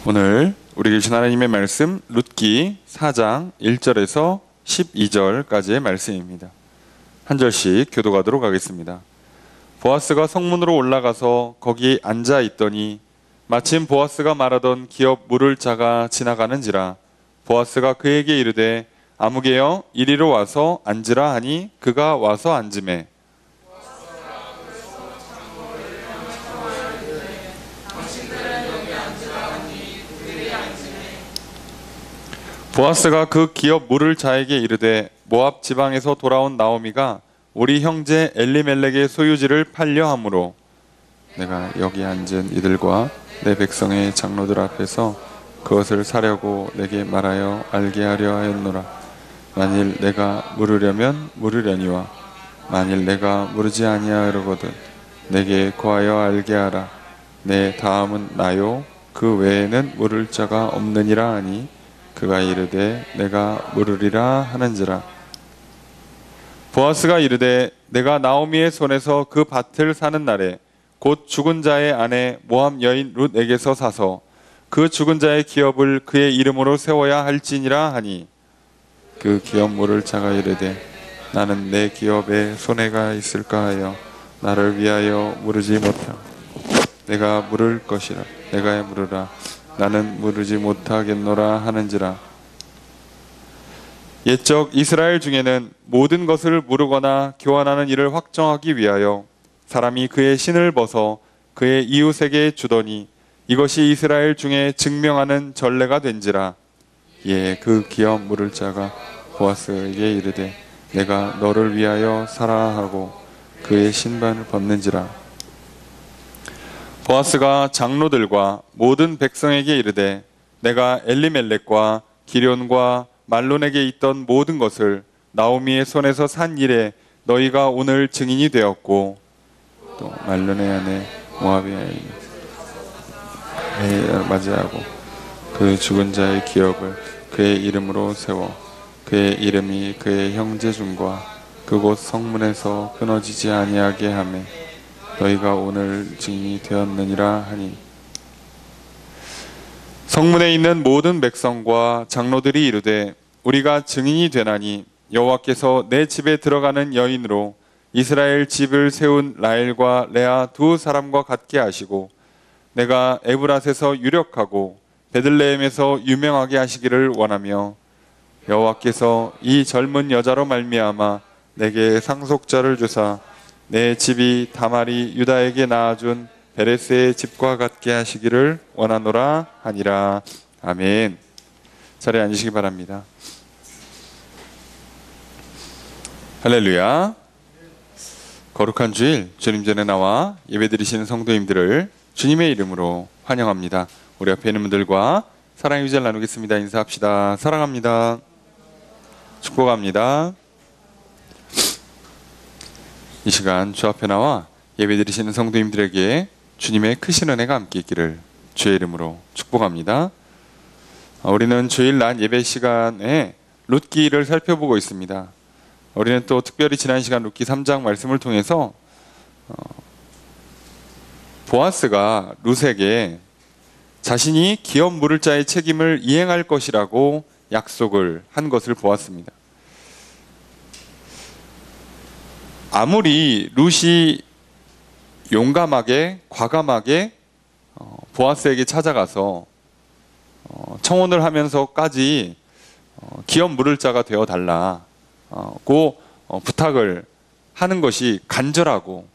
오늘 우리 계신 하나님의 말씀 룻기 4장 1절에서 12절까지의 말씀입니다. 한 절씩 교독하도록 하겠습니다. 보아스가 성문으로 올라가서 거기 앉아 있더니 마침 보아스가 말하던 기업 물을 자가 지나가는지라. 보아스가 그에게 이르되 아무개여 이리로 와서 앉으라 하니 그가 와서 앉으매 보아스가 그 기업 물을 자에게 이르되 모압 지방에서 돌아온 나오미가 우리 형제 엘리멜렉의 소유지를 팔려 함으로 내가 여기 앉은 이들과 내 백성의 장로들 앞에서 그것을 사려고 내게 말하여 알게 하려 하였노라. 만일 내가 물으려면 물으려니와 만일 내가 물으지 아니하려거든 내게 고하여 알게 하라. 내 다음은 나요 그 외에는 물을 자가 없느니라 하니 그가 이르되 내가 물으리라 하는지라. 보아스가 이르되 내가 나오미의 손에서 그 밭을 사는 날에 곧 죽은 자의 아내 모압 여인 룻에게서 사서 그 죽은 자의 기업을 그의 이름으로 세워야 할지니라 하니 그 기업 물을 자가 이르되 나는 내 기업에 손해가 있을까 하여 나를 위하여 물으지 못하. 내가 물을 것이라. 내가 물으라. 나는 물으지 못하겠노라 하는지라. 옛적 이스라엘 중에는 모든 것을 물으거나 교환하는 일을 확정하기 위하여 사람이 그의 신을 벗어 그의 이웃에게 주더니 이것이 이스라엘 중에 증명하는 전례가 된지라. 예, 그 기업 물을 자가 보아스에게 이르되 내가 너를 위하여 사라 하고 그의 신발을 벗는지라. 보아스가 장로들과 모든 백성에게 이르되 내가 엘리멜렉과 기럨과 말론에게 있던 모든 것을 나오미의 손에서 산 일에 너희가 오늘 증인이 되었고 또 말론의 아내 모압의 아내를 맞이하고 그 죽은 자의 기업을 그의 이름으로 세워 그의 이름이 그의 형제 중과 그곳 성문에서 끊어지지 아니하게 하매 너희가 오늘 증인이 되었느니라 하니 성문에 있는 모든 백성과 장로들이 이르되 우리가 증인이 되나니 여호와께서 내 집에 들어가는 여인으로 이스라엘 집을 세운 라헬과 레아 두 사람과 같게 하시고 내가 에브랏에서 유력하고 베들레헴에서 유명하게 하시기를 원하며 여호와께서 이 젊은 여자로 말미암아 내게 상속자를 주사 내 집이 다말이 유다에게 낳아준 베레스의 집과 같게 하시기를 원하노라 하니라. 아멘. 자리에 앉으시기 바랍니다. 할렐루야. 거룩한 주일 주님 전에 나와 예배드리시는 성도님들을 주님의 이름으로 환영합니다. 우리 앞에 있는 분들과 사랑의 유자를 나누겠습니다. 인사합시다. 사랑합니다. 축복합니다. 이 시간 주 앞에 나와 예배드리시는 성도님들에게 주님의 크신 은혜가 함께 있기를 주의 이름으로 축복합니다. 우리는 주일 낮 예배 시간에 룻기를 살펴보고 있습니다. 우리는 또 특별히 지난 시간 룻기 3장 말씀을 통해서 보아스가 룻에게 자신이 기업 물을 자의 책임을 이행할 것이라고 약속을 한 것을 보았습니다. 아무리 룻이 용감하게 과감하게 보아스에게 찾아가서 청혼을 하면서까지 기업 물을 자가 되어 달라고 부탁을 하는 것이 간절하고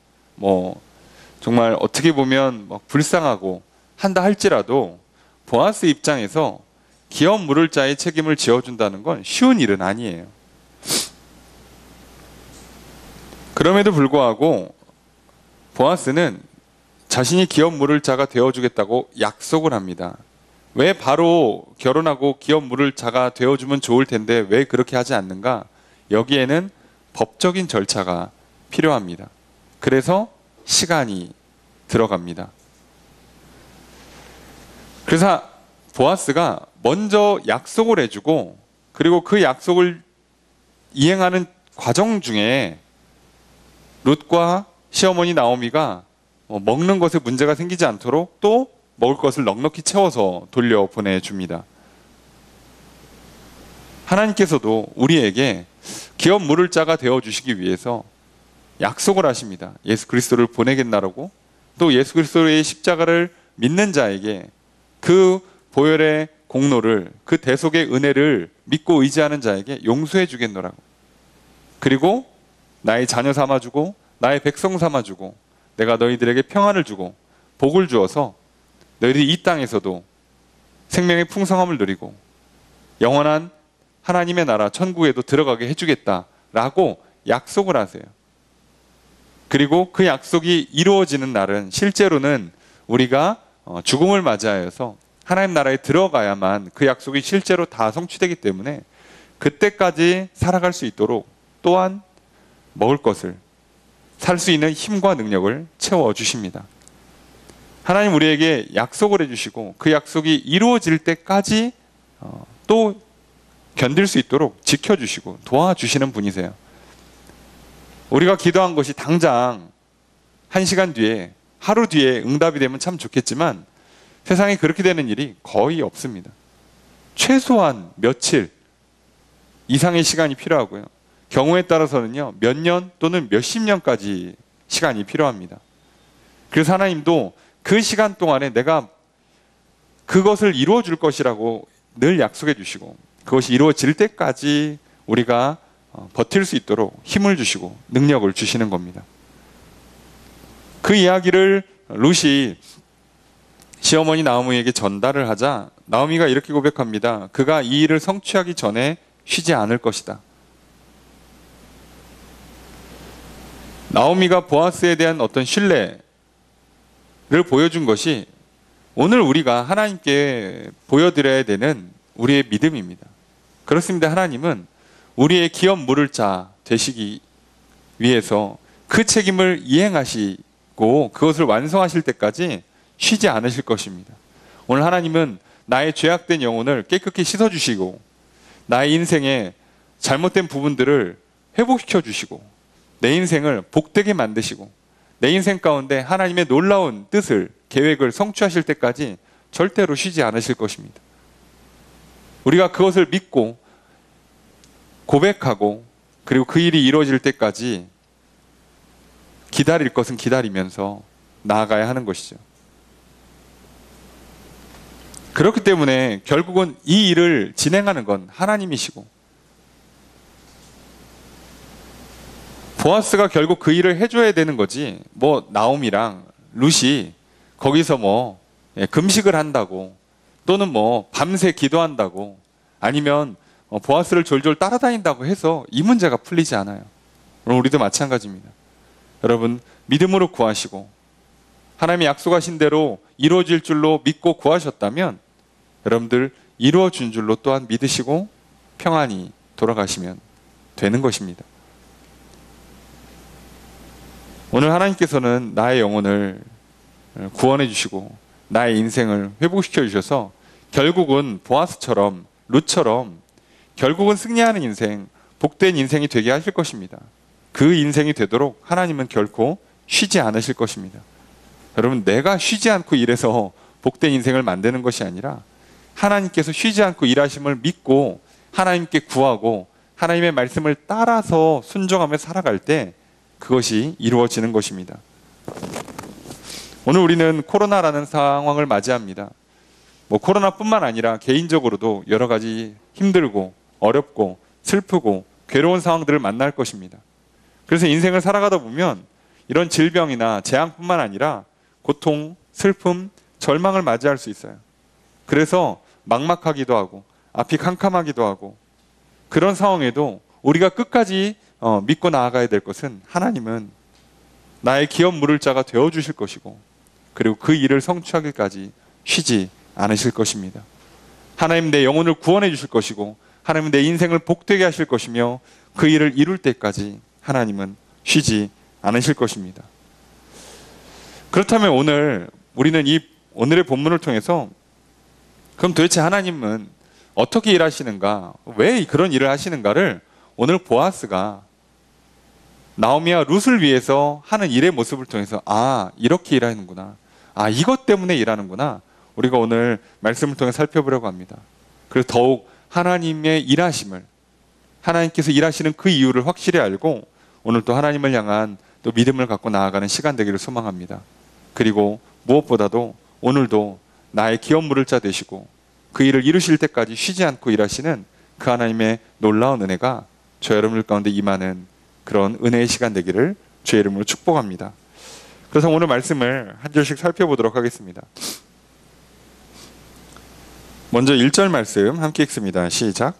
정말 어떻게 보면 불쌍하고 한다 할지라도 보아스 입장에서 기업 물을 자의 책임을 지어준다는 건 쉬운 일은 아니에요. 그럼에도 불구하고 보아스는 자신이 기업 물을 자가 되어주겠다고 약속을 합니다. 왜 바로 결혼하고 기업 물을 자가 되어주면 좋을 텐데 왜 그렇게 하지 않는가? 여기에는 법적인 절차가 필요합니다. 그래서 시간이 들어갑니다. 그래서 보아스가 먼저 약속을 해주고 그리고 그 약속을 이행하는 과정 중에 룻과 시어머니 나오미가 먹는 것에 문제가 생기지 않도록 또 먹을 것을 넉넉히 채워서 돌려보내줍니다. 하나님께서도 우리에게 기업 물을 자가 되어주시기 위해서 약속을 하십니다. 예수 그리스도를 보내겠나라고, 또 예수 그리스도의 십자가를 믿는 자에게 그 보혈의 공로를, 그 대속의 은혜를 믿고 의지하는 자에게 용서해 주겠노라고, 그리고 나의 자녀 삼아주고 나의 백성 삼아주고 내가 너희들에게 평안을 주고 복을 주어서 너희들이 이 땅에서도 생명의 풍성함을 누리고 영원한 하나님의 나라 천국에도 들어가게 해주겠다라고 약속을 하세요. 그리고 그 약속이 이루어지는 날은 실제로는 우리가 죽음을 맞이하여서 하나님 나라에 들어가야만 그 약속이 실제로 다 성취되기 때문에 그때까지 살아갈 수 있도록 또한 먹을 것을, 살 수 있는 힘과 능력을 채워주십니다. 하나님 우리에게 약속을 해주시고 그 약속이 이루어질 때까지 또 견딜 수 있도록 지켜주시고 도와주시는 분이세요. 우리가 기도한 것이 당장 1시간 뒤에, 하루 뒤에 응답이 되면 참 좋겠지만 세상에 그렇게 되는 일이 거의 없습니다. 최소한 며칠 이상의 시간이 필요하고요. 경우에 따라서는요, 몇 년 또는 몇십 년까지 시간이 필요합니다. 그래서 하나님도 그 시간 동안에 내가 그것을 이루어 줄 것이라고 늘 약속해 주시고 그것이 이루어질 때까지 우리가 버틸 수 있도록 힘을 주시고 능력을 주시는 겁니다. 그 이야기를 룻이 시어머니 나오미에게 전달을 하자 나오미가 이렇게 고백합니다. 그가 이 일을 성취하기 전에 쉬지 않을 것이다. 나오미가 보아스에 대한 어떤 신뢰를 보여준 것이 오늘 우리가 하나님께 보여드려야 되는 우리의 믿음입니다. 그렇습니다. 하나님은 우리의 기업 물을 자 되시기 위해서 그 책임을 이행하시고 그것을 완성하실 때까지 쉬지 않으실 것입니다. 오늘 하나님은 나의 죄악된 영혼을 깨끗이 씻어주시고 나의 인생의 잘못된 부분들을 회복시켜 주시고 내 인생을 복되게 만드시고 내 인생 가운데 하나님의 놀라운 뜻을, 계획을 성취하실 때까지 절대로 쉬지 않으실 것입니다. 우리가 그것을 믿고 고백하고 그리고 그 일이 이루어질 때까지 기다릴 것은 기다리면서 나아가야 하는 것이죠. 그렇기 때문에 결국은 이 일을 진행하는 건 하나님이시고 보아스가 결국 그 일을 해줘야 되는 거지, 뭐 나오미랑 룻이 거기서 금식을 한다고 또는 밤새 기도한다고 아니면 보아스를 졸졸 따라다닌다고 해서 이 문제가 풀리지 않아요. 오늘 우리도 마찬가지입니다. 여러분, 믿음으로 구하시고 하나님이 약속하신 대로 이루어질 줄로 믿고 구하셨다면 여러분들 이루어진 줄로 또한 믿으시고 평안히 돌아가시면 되는 것입니다. 오늘 하나님께서는 나의 영혼을 구원해 주시고 나의 인생을 회복시켜 주셔서 결국은 보아스처럼 룻처럼 결국은 승리하는 인생, 복된 인생이 되게 하실 것입니다. 그 인생이 되도록 하나님은 결코 쉬지 않으실 것입니다. 여러분, 내가 쉬지 않고 일해서 복된 인생을 만드는 것이 아니라 하나님께서 쉬지 않고 일하심을 믿고 하나님께 구하고 하나님의 말씀을 따라서 순종하며 살아갈 때 그것이 이루어지는 것입니다. 오늘 우리는 코로나라는 상황을 맞이합니다. 코로나뿐만 아니라 개인적으로도 여러 가지 힘들고 어렵고 슬프고 괴로운 상황들을 만날 것입니다. 그래서 인생을 살아가다 보면 이런 질병이나 재앙뿐만 아니라 고통, 슬픔, 절망을 맞이할 수 있어요. 그래서 막막하기도 하고 앞이 캄캄하기도 하고 그런 상황에도 우리가 끝까지 믿고 나아가야 될 것은 하나님은 나의 기업 물을 자가 되어주실 것이고 그리고 그 일을 성취하기까지 쉬지 않으실 것입니다. 하나님 내 영혼을 구원해 주실 것이고 하나님은 내 인생을 복되게 하실 것이며 그 일을 이룰 때까지 하나님은 쉬지 않으실 것입니다. 그렇다면 오늘 우리는 오늘의 본문을 통해서 그럼 도대체 하나님은 어떻게 일하시는가, 왜 그런 일을 하시는가를 오늘 보아스가 나오미와 룻을 위해서 하는 일의 모습을 통해서 이렇게 일하는구나, 아, 이것 때문에 일하는구나. 우리가 오늘 말씀을 통해 살펴보려고 합니다. 그래서 더욱 하나님의 일하심을, 하나님께서 일하시는 그 이유를 확실히 알고 오늘 또 하나님을 향한 또 믿음을 갖고 나아가는 시간 되기를 소망합니다. 그리고 무엇보다도 오늘도 나의 기업 물을 자 되시고 그 일을 이루실 때까지 쉬지 않고 일하시는 그 하나님의 놀라운 은혜가 저 여러분들 가운데 임하는 그런 은혜의 시간 되기를 주의 이름으로 축복합니다. 그래서 오늘 말씀을 한 절씩 살펴보도록 하겠습니다. 먼저 1절 말씀 함께 읽습니다. 시작.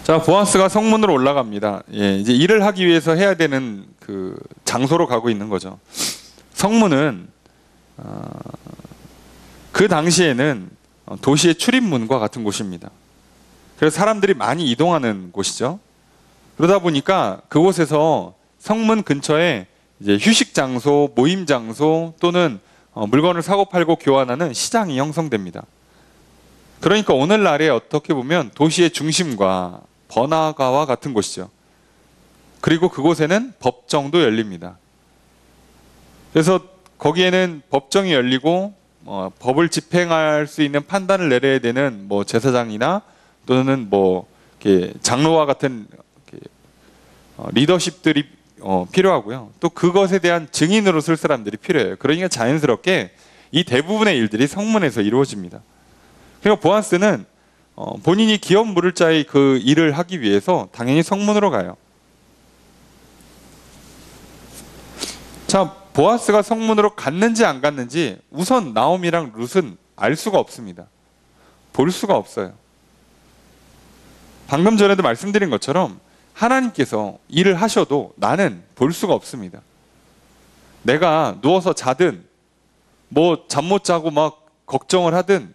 자, 보아스가 성문으로 올라갑니다. 예, 이제 일을 하기 위해서 해야 되는 그 장소로 가고 있는 거죠. 성문은 그 당시에는 도시의 출입문과 같은 곳입니다. 그래서 사람들이 많이 이동하는 곳이죠. 그러다 보니까 그곳에서 성문 근처에 이제 휴식 장소, 모임 장소 또는 물건을 사고 팔고 교환하는 시장이 형성됩니다. 그러니까 오늘날에 어떻게 보면 도시의 중심과 번화가와 같은 곳이죠. 그리고 그곳에는 법정도 열립니다. 그래서 거기에는 법정이 열리고 법을 집행할 수 있는 판단을 내려야 되는 뭐 제사장이나 또는 뭐 이렇게 장로와 같은 이렇게 리더십들이 필요하고요. 또 그것에 대한 증인으로 쓸 사람들이 필요해요. 그러니까 자연스럽게 이 대부분의 일들이 성문에서 이루어집니다. 그러니까 보아스는 본인이 기업 물을 자의 그 일을 하기 위해서 당연히 성문으로 가요. 자, 보아스가 성문으로 갔는지 안 갔는지 우선 나오미랑 룻은 알 수가 없습니다. 볼 수가 없어요. 방금 전에도 말씀드린 것처럼 하나님께서 일을 하셔도 나는 볼 수가 없습니다. 내가 누워서 자든 뭐 잠 못 자고 막 걱정을 하든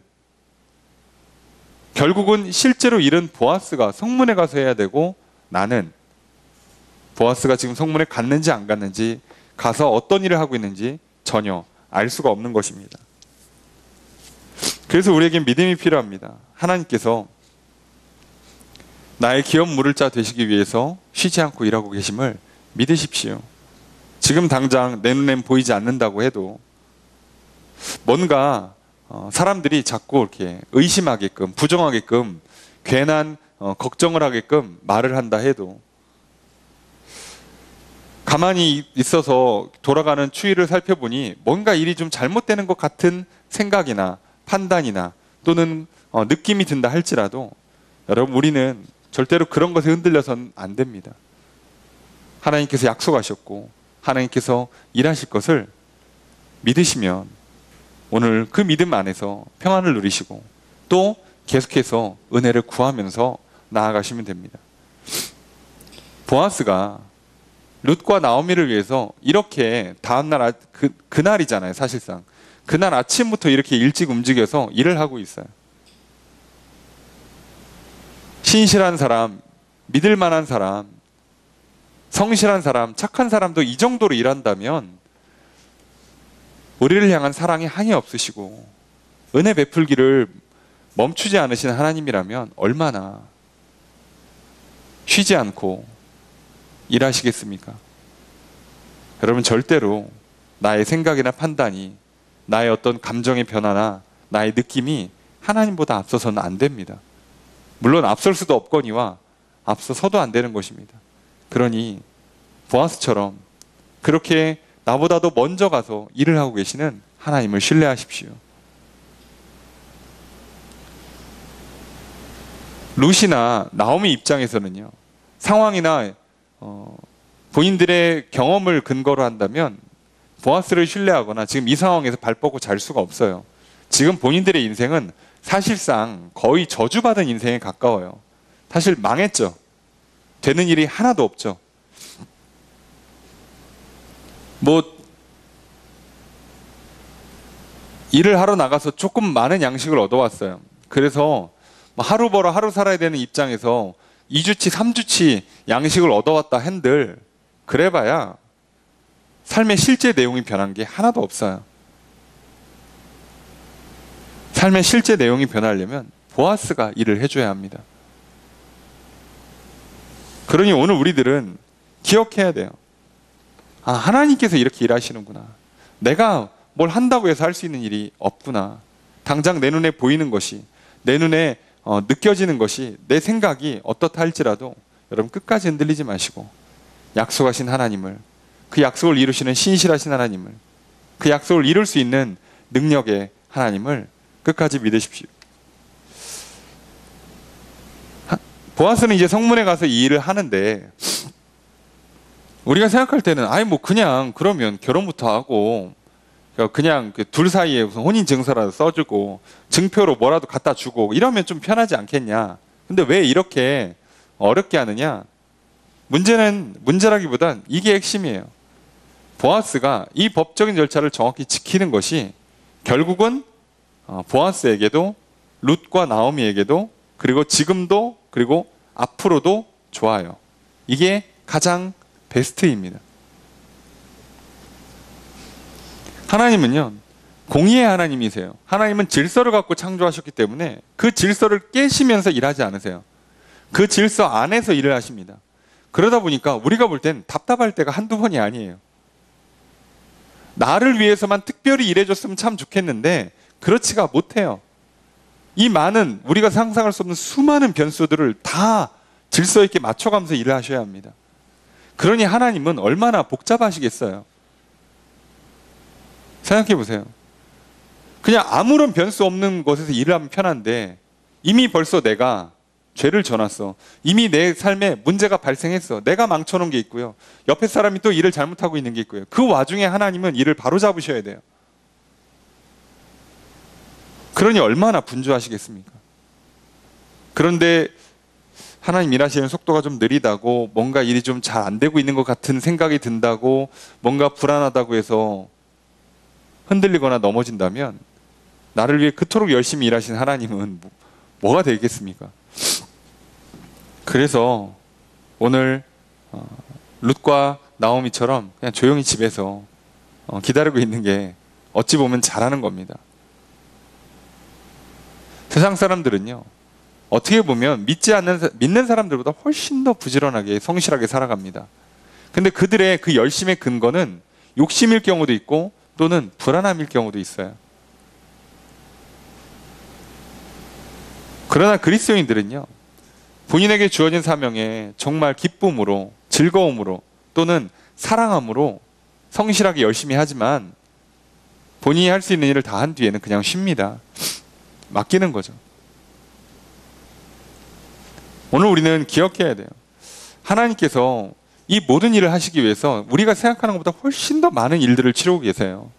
결국은 실제로 일은 보아스가 성문에 가서 해야 되고 나는 보아스가 지금 성문에 갔는지 안 갔는지 가서 어떤 일을 하고 있는지 전혀 알 수가 없는 것입니다. 그래서 우리에게 믿음이 필요합니다. 하나님께서 나의 기업 물을 자 되시기 위해서 쉬지 않고 일하고 계심을 믿으십시오. 지금 당장 내 눈엔 보이지 않는다고 해도 뭔가 사람들이 자꾸 이렇게 의심하게끔 부정하게끔 괜한 걱정을 하게끔 말을 한다 해도 가만히 있어서 돌아가는 추이를 살펴보니 뭔가 일이 좀 잘못되는 것 같은 생각이나 판단이나 또는 느낌이 든다 할지라도 여러분 우리는 절대로 그런 것에 흔들려서는 안 됩니다. 하나님께서 약속하셨고 하나님께서 일하실 것을 믿으시면 오늘 그 믿음 안에서 평안을 누리시고 또 계속해서 은혜를 구하면서 나아가시면 됩니다. 보아스가 룻과 나오미를 위해서 이렇게 다음날 그날이잖아요. 사실상 그날 아침부터 이렇게 일찍 움직여서 일을 하고 있어요. 신실한 사람, 믿을 만한 사람, 성실한 사람, 착한 사람도 이 정도로 일한다면 우리를 향한 사랑이 한이 없으시고 은혜 베풀기를 멈추지 않으시는 하나님이라면 얼마나 쉬지 않고 일하시겠습니까? 여러분 절대로 나의 생각이나 판단이 나의 어떤 감정의 변화나 나의 느낌이 하나님보다 앞서서는 안 됩니다. 물론 앞설 수도 없거니와 앞서서도 안 되는 것입니다. 그러니 보아스처럼 그렇게 나보다도 먼저 가서 일을 하고 계시는 하나님을 신뢰하십시오. 룻이나 나오미 입장에서는요, 상황이나 본인들의 경험을 근거로 한다면 보아스를 신뢰하거나 지금 이 상황에서 발 뻗고 잘 수가 없어요. 지금 본인들의 인생은 사실상 거의 저주받은 인생에 가까워요. 사실 망했죠. 되는 일이 하나도 없죠. 뭐 일을 하러 나가서 조금 많은 양식을 얻어왔어요. 그래서 하루 벌어 하루 살아야 되는 입장에서 2주치 3주치 양식을 얻어왔다 한들 그래봐야 삶의 실제 내용이 변한 게 하나도 없어요. 삶의 실제 내용이 변하려면 보아스가 일을 해줘야 합니다. 그러니 오늘 우리들은 기억해야 돼요. 아, 하나님께서 이렇게 일하시는구나. 내가 뭘 한다고 해서 할 수 있는 일이 없구나. 당장 내 눈에 보이는 것이, 내 눈에 느껴지는 것이, 내 생각이 어떻다 할지라도 여러분 끝까지 흔들리지 마시고 약속하신 하나님을, 그 약속을 이루시는 신실하신 하나님을, 그 약속을 이룰 수 있는 능력의 하나님을 끝까지 믿으십시오. 보아스는 이제 성문에 가서 이 일을 하는데, 우리가 생각할 때는 아이 뭐 그냥 그러면 결혼부터 하고 그냥 그 둘 사이에 무슨 혼인증서라도 써주고 증표로 뭐라도 갖다 주고 이러면 좀 편하지 않겠냐. 근데 왜 이렇게 어렵게 하느냐. 문제라기보단 이게 핵심이에요. 보아스가 이 법적인 절차를 정확히 지키는 것이 결국은 보아스에게도 룻과 나오미에게도 그리고 지금도 그리고 앞으로도 좋아요. 이게 가장 베스트입니다. 하나님은요, 공의의 하나님이세요. 하나님은 질서를 갖고 창조하셨기 때문에 그 질서를 깨시면서 일하지 않으세요. 그 질서 안에서 일을 하십니다. 그러다 보니까 우리가 볼 땐 답답할 때가 한두 번이 아니에요. 나를 위해서만 특별히 일해줬으면 참 좋겠는데 그렇지가 못해요. 이 많은 우리가 상상할 수 없는 수많은 변수들을 다 질서 있게 맞춰가면서 일을 하셔야 합니다. 그러니 하나님은 얼마나 복잡하시겠어요. 생각해 보세요. 그냥 아무런 변수 없는 곳에서 일을 하면 편한데 이미 벌써 내가 죄를 져놨어. 이미 내 삶에 문제가 발생했어. 내가 망쳐놓은 게 있고요. 옆에 사람이 또 일을 잘못하고 있는 게 있고요. 그 와중에 하나님은 일을 바로잡으셔야 돼요. 그러니 얼마나 분주하시겠습니까? 그런데 하나님 일하시는 속도가 좀 느리다고, 뭔가 일이 좀 잘 안 되고 있는 것 같은 생각이 든다고, 뭔가 불안하다고 해서 흔들리거나 넘어진다면 나를 위해 그토록 열심히 일하신 하나님은 뭐가 되겠습니까? 그래서 오늘 룻과 나오미처럼 그냥 조용히 집에서 기다리고 있는 게 어찌 보면 잘하는 겁니다. 세상 사람들은요, 어떻게 보면 믿는 사람들보다 훨씬 더 부지런하게 성실하게 살아갑니다. 근데 그들의 그 열심의 근거는 욕심일 경우도 있고 또는 불안함일 경우도 있어요. 그러나 그리스도인들은요, 본인에게 주어진 사명에 정말 기쁨으로, 즐거움으로 또는 사랑함으로 성실하게 열심히 하지만 본인이 할 수 있는 일을 다 한 뒤에는 그냥 쉽니다. 맡기는 거죠. 오늘 우리는 기억해야 돼요. 하나님께서 이 모든 일을 하시기 위해서 우리가 생각하는 것보다 훨씬 더 많은 일들을 치르고 계세요.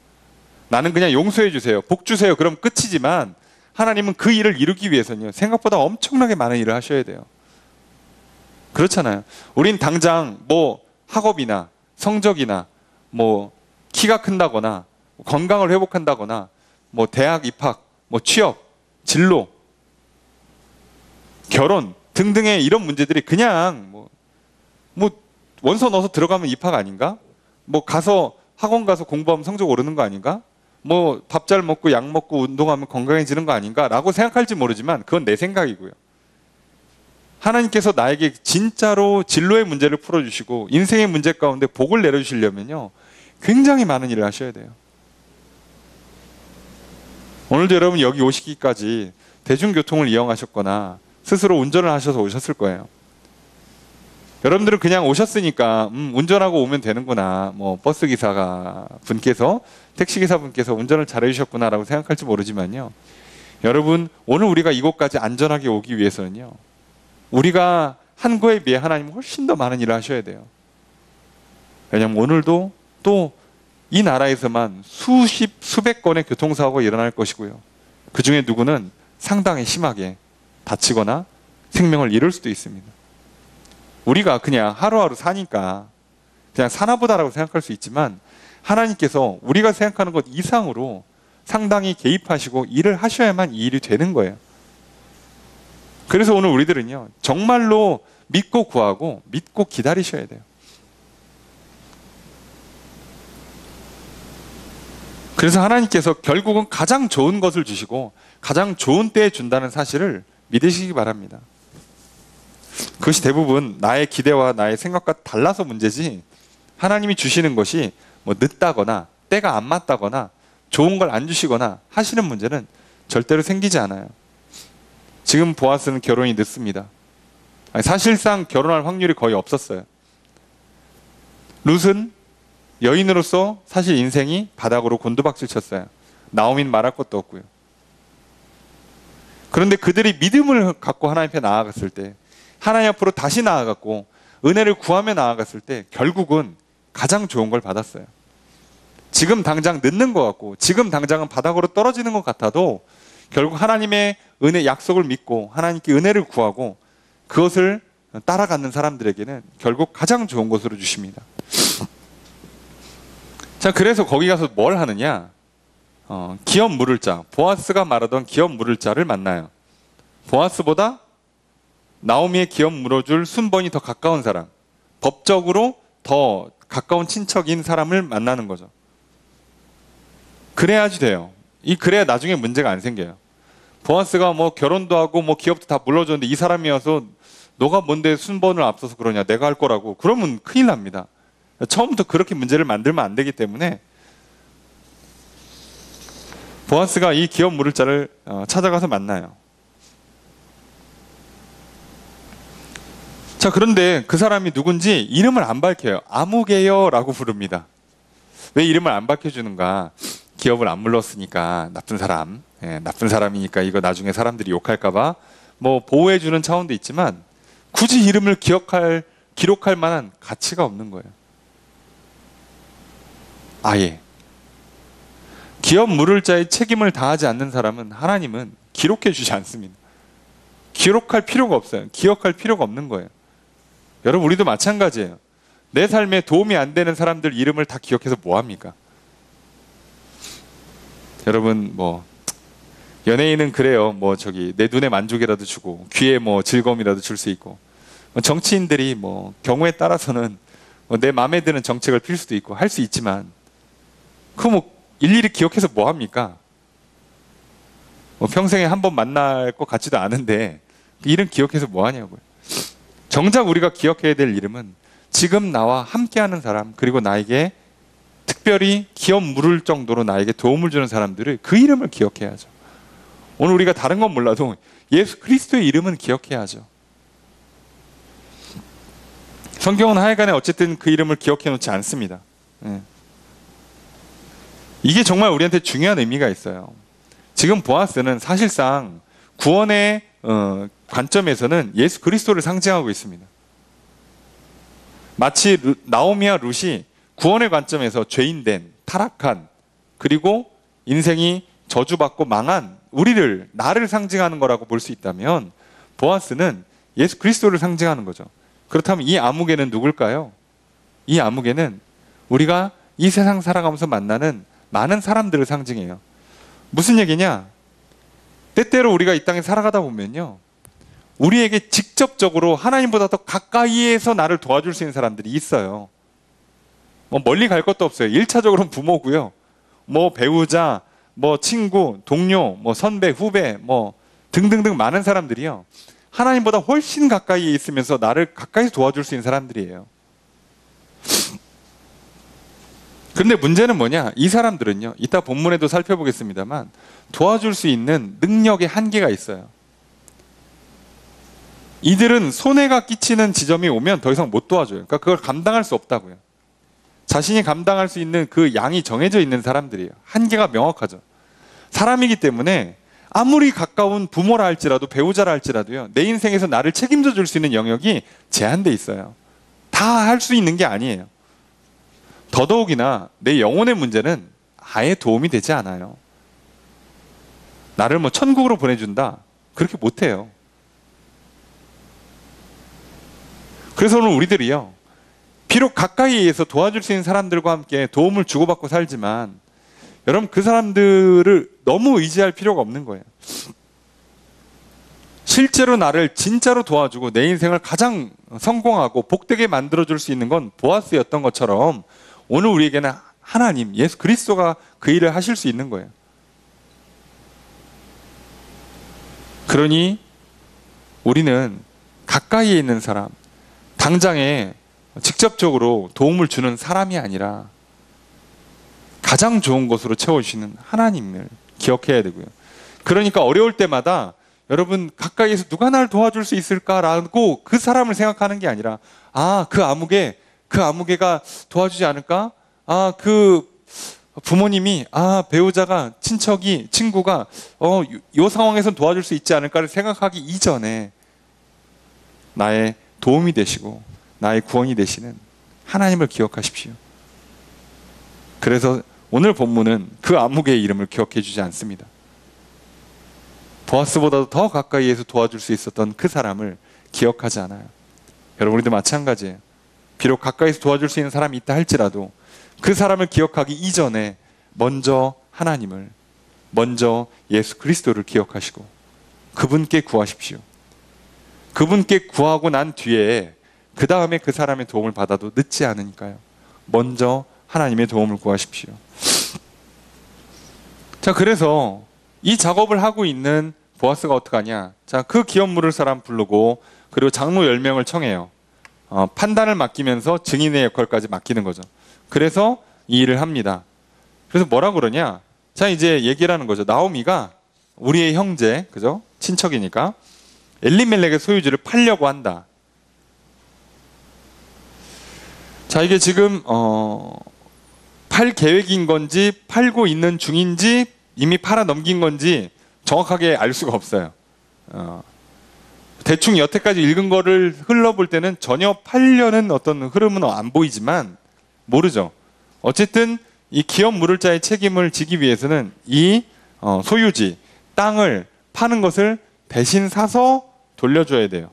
나는 그냥 용서해 주세요, 복 주세요, 그럼 끝이지만 하나님은 그 일을 이루기 위해서는요, 생각보다 엄청나게 많은 일을 하셔야 돼요. 그렇잖아요. 우린 당장 뭐 학업이나 성적이나 뭐 키가 큰다거나 건강을 회복한다거나 뭐 대학 입학, 뭐 취업, 진로, 결혼 등등의 이런 문제들이 그냥 뭐 원서 넣어서 들어가면 입학 아닌가? 뭐 가서 학원 가서 공부하면 성적 오르는 거 아닌가? 뭐 밥 잘 먹고 약 먹고 운동하면 건강해지는 거 아닌가? 라고 생각할지 모르지만 그건 내 생각이고요. 하나님께서 나에게 진짜로 진로의 문제를 풀어주시고 인생의 문제 가운데 복을 내려주시려면요, 굉장히 많은 일을 하셔야 돼요. 오늘도 여러분 여기 오시기까지 대중교통을 이용하셨거나 스스로 운전을 하셔서 오셨을 거예요. 여러분들은 그냥 오셨으니까 운전하고 오면 되는구나, 뭐 버스기사가 분께서, 택시기사 분께서 운전을 잘해주셨구나 라고 생각할지 모르지만요, 여러분 오늘 우리가 이곳까지 안전하게 오기 위해서는요, 우리가 한 거에 비해 하나님은 훨씬 더 많은 일을 하셔야 돼요. 왜냐하면 오늘도 또 이 나라에서만 수백 건의 교통사고가 일어날 것이고요, 그 중에 누구는 상당히 심하게 다치거나 생명을 잃을 수도 있습니다. 우리가 그냥 하루하루 사니까 그냥 사나보다라고 생각할 수 있지만 하나님께서 우리가 생각하는 것 이상으로 상당히 개입하시고 일을 하셔야만 이 일이 되는 거예요. 그래서 오늘 우리들은요, 정말로 믿고 구하고 믿고 기다리셔야 돼요. 그래서 하나님께서 결국은 가장 좋은 것을 주시고 가장 좋은 때에 준다는 사실을 믿으시기 바랍니다. 그것이 대부분 나의 기대와 나의 생각과 달라서 문제지, 하나님이 주시는 것이 뭐 늦다거나 때가 안 맞다거나 좋은 걸 안 주시거나 하시는 문제는 절대로 생기지 않아요. 지금 보아스는 결혼이 늦습니다. 사실상 결혼할 확률이 거의 없었어요. 룻은 여인으로서 사실 인생이 바닥으로 곤두박질 쳤어요. 나오미는 말할 것도 없고요. 그런데 그들이 믿음을 갖고 하나님 앞에 나아갔을 때, 하나님 앞으로 다시 나아갔고 은혜를 구하며 나아갔을 때 결국은 가장 좋은 걸 받았어요. 지금 당장 늦는 것 같고 지금 당장은 바닥으로 떨어지는 것 같아도 결국 하나님의 은혜 약속을 믿고 하나님께 은혜를 구하고 그것을 따라가는 사람들에게는 결국 가장 좋은 것으로 주십니다. 자, 그래서 거기 가서 뭘 하느냐? 기업 물을 자, 보아스가 말하던 기업 물을 자를 만나요. 보아스보다 나오미의 기업 물어줄 순번이 더 가까운 사람, 법적으로 더 가까운 친척인 사람을 만나는 거죠. 그래야지 돼요. 그래야 나중에 문제가 안 생겨요. 보아스가 뭐 결혼도 하고 뭐 기업도 다 물러줬는데 이 사람이어서 너가 뭔데 순번을 앞서서 그러냐, 내가 할 거라고, 그러면 큰일 납니다. 처음부터 그렇게 문제를 만들면 안 되기 때문에 보아스가 이 기업 물을 자를 찾아가서 만나요. 자, 그런데 그 사람이 누군지 이름을 안 밝혀요. 아무개요 라고 부릅니다. 왜 이름을 안 밝혀주는가? 기업을 안 물렀으니까 나쁜 사람, 나쁜 사람이니까 이거 나중에 사람들이 욕할까봐 뭐 보호해주는 차원도 있지만 굳이 이름을 기록할 만한 가치가 없는 거예요. 아예. 기업 물을 자의 책임을 다하지 않는 사람은 하나님은 기록해 주지 않습니다. 기록할 필요가 없어요. 기억할 필요가 없는 거예요. 여러분, 우리도 마찬가지예요. 내 삶에 도움이 안 되는 사람들 이름을 다 기억해서 뭐 합니까? 여러분, 뭐 연예인은 그래요. 뭐 내 눈에 만족이라도 주고 귀에 뭐 즐거움이라도 줄 수 있고, 정치인들이 뭐 경우에 따라서는 내 마음에 드는 정책을 필 수도 있고 할 수 있지만 그거 뭐 일일이 기억해서 뭐 합니까? 평생에 한 번 만날 것 같지도 않은데 이름 기억해서 뭐 하냐고요. 정작 우리가 기억해야 될 이름은 지금 나와 함께하는 사람, 그리고 나에게 특별히 기업 물을 정도로 나에게 도움을 주는 사람들을, 그 이름을 기억해야죠. 오늘 우리가 다른 건 몰라도 예수 그리스도의 이름은 기억해야죠. 성경은 하여간에 어쨌든 그 이름을 기억해 놓지 않습니다. 이게 정말 우리한테 중요한 의미가 있어요. 지금 보아스는 사실상 구원의 관점에서는 예수 그리스도를 상징하고 있습니다. 마치 나오미와 룻이 구원의 관점에서 죄인된, 타락한, 그리고 인생이 저주받고 망한 나를 상징하는 거라고 볼 수 있다면, 보아스는 예수 그리스도를 상징하는 거죠. 그렇다면 이 아무개는 누굴까요? 이 아무개는 우리가 이 세상 살아가면서 만나는 많은 사람들을 상징해요. 무슨 얘기냐? 때때로 우리가 이 땅에 살아가다 보면요, 우리에게 직접적으로 하나님보다 더 가까이에서 나를 도와줄 수 있는 사람들이 있어요. 멀리 갈 것도 없어요. 1차적으로는 부모고요. 배우자, 친구, 동료, 선배, 후배, 등등등 많은 사람들이요, 하나님보다 훨씬 가까이에 있으면서 나를 가까이서 도와줄 수 있는 사람들이에요. 그런데 문제는 뭐냐? 이 사람들은요, 이따 본문에도 살펴보겠습니다만 도와줄 수 있는 능력의 한계가 있어요. 이들은 손해가 끼치는 지점이 오면 더 이상 못 도와줘요. 그러니까 그걸 감당할 수 없다고요. 자신이 감당할 수 있는 그 양이 정해져 있는 사람들이에요. 한계가 명확하죠. 사람이기 때문에 아무리 가까운 부모라 할지라도, 배우자라 할지라도요, 내 인생에서 나를 책임져 줄 수 있는 영역이 제한돼 있어요. 다 할 수 있는 게 아니에요. 더더욱이나 내 영혼의 문제는 아예 도움이 되지 않아요. 나를 천국으로 보내준다, 그렇게 못해요. 그래서 오늘 우리들이요, 비록 가까이에서 도와줄 수 있는 사람들과 함께 도움을 주고받고 살지만, 여러분, 그 사람들을 너무 의지할 필요가 없는 거예요. 실제로 나를 진짜로 도와주고 내 인생을 가장 성공하고 복되게 만들어줄 수 있는 건 보아스였던 것처럼, 오늘 우리에게는 하나님, 예수 그리스도가 그 일을 하실 수 있는 거예요. 그러니 우리는 가까이에 있는 사람, 당장에 직접적으로 도움을 주는 사람이 아니라 가장 좋은 것으로 채워주시는 하나님을 기억해야 되고요. 그러니까 어려울 때마다 여러분 가까이에서 누가 날 도와줄 수 있을까라고 그 사람을 생각하는 게 아니라 그 아무개가 도와주지 않을까? 그 부모님이, 배우자가, 친척이, 친구가 이 상황에선 도와줄 수 있지 않을까를 생각하기 이전에 나의 도움이 되시고 나의 구원이 되시는 하나님을 기억하십시오. 그래서 오늘 본문은 그 아무개의 이름을 기억해 주지 않습니다. 보아스보다도 더 가까이에서 도와줄 수 있었던 그 사람을 기억하지 않아요. 여러분, 우리도 마찬가지예요. 비록 가까이서 도와줄 수 있는 사람이 있다 할지라도 그 사람을 기억하기 이전에 먼저 하나님을, 먼저 예수 그리스도를 기억하시고 그분께 구하십시오. 그분께 구하고 난 뒤에 그 다음에 그 사람의 도움을 받아도 늦지 않으니까요. 먼저 하나님의 도움을 구하십시오. 자, 그래서 이 작업을 하고 있는 보아스가 어떡하냐? 자, 그 기업 물을 사람 부르고 그리고 장로 10명을 청해요. 판단을 맡기면서 증인의 역할까지 맡기는 거죠. 그래서 이 일을 합니다. 그래서 뭐라 그러냐? 자, 이제 얘기를 하는 거죠. 나오미가 우리의 형제, 그죠? 친척이니까 엘리멜렉의 소유지를 팔려고 한다. 자, 이게 지금 팔 계획인 건지 팔고 있는 중인지 이미 팔아 넘긴 건지 정확하게 알 수가 없어요. 대충 여태까지 읽은 거를 흘러볼 때는 전혀 팔려는 어떤 흐름은 안 보이지만 모르죠. 어쨌든 이 기업 물을 자의 책임을 지기 위해서는 이 소유지, 땅을 파는 것을 대신 사서 돌려줘야 돼요.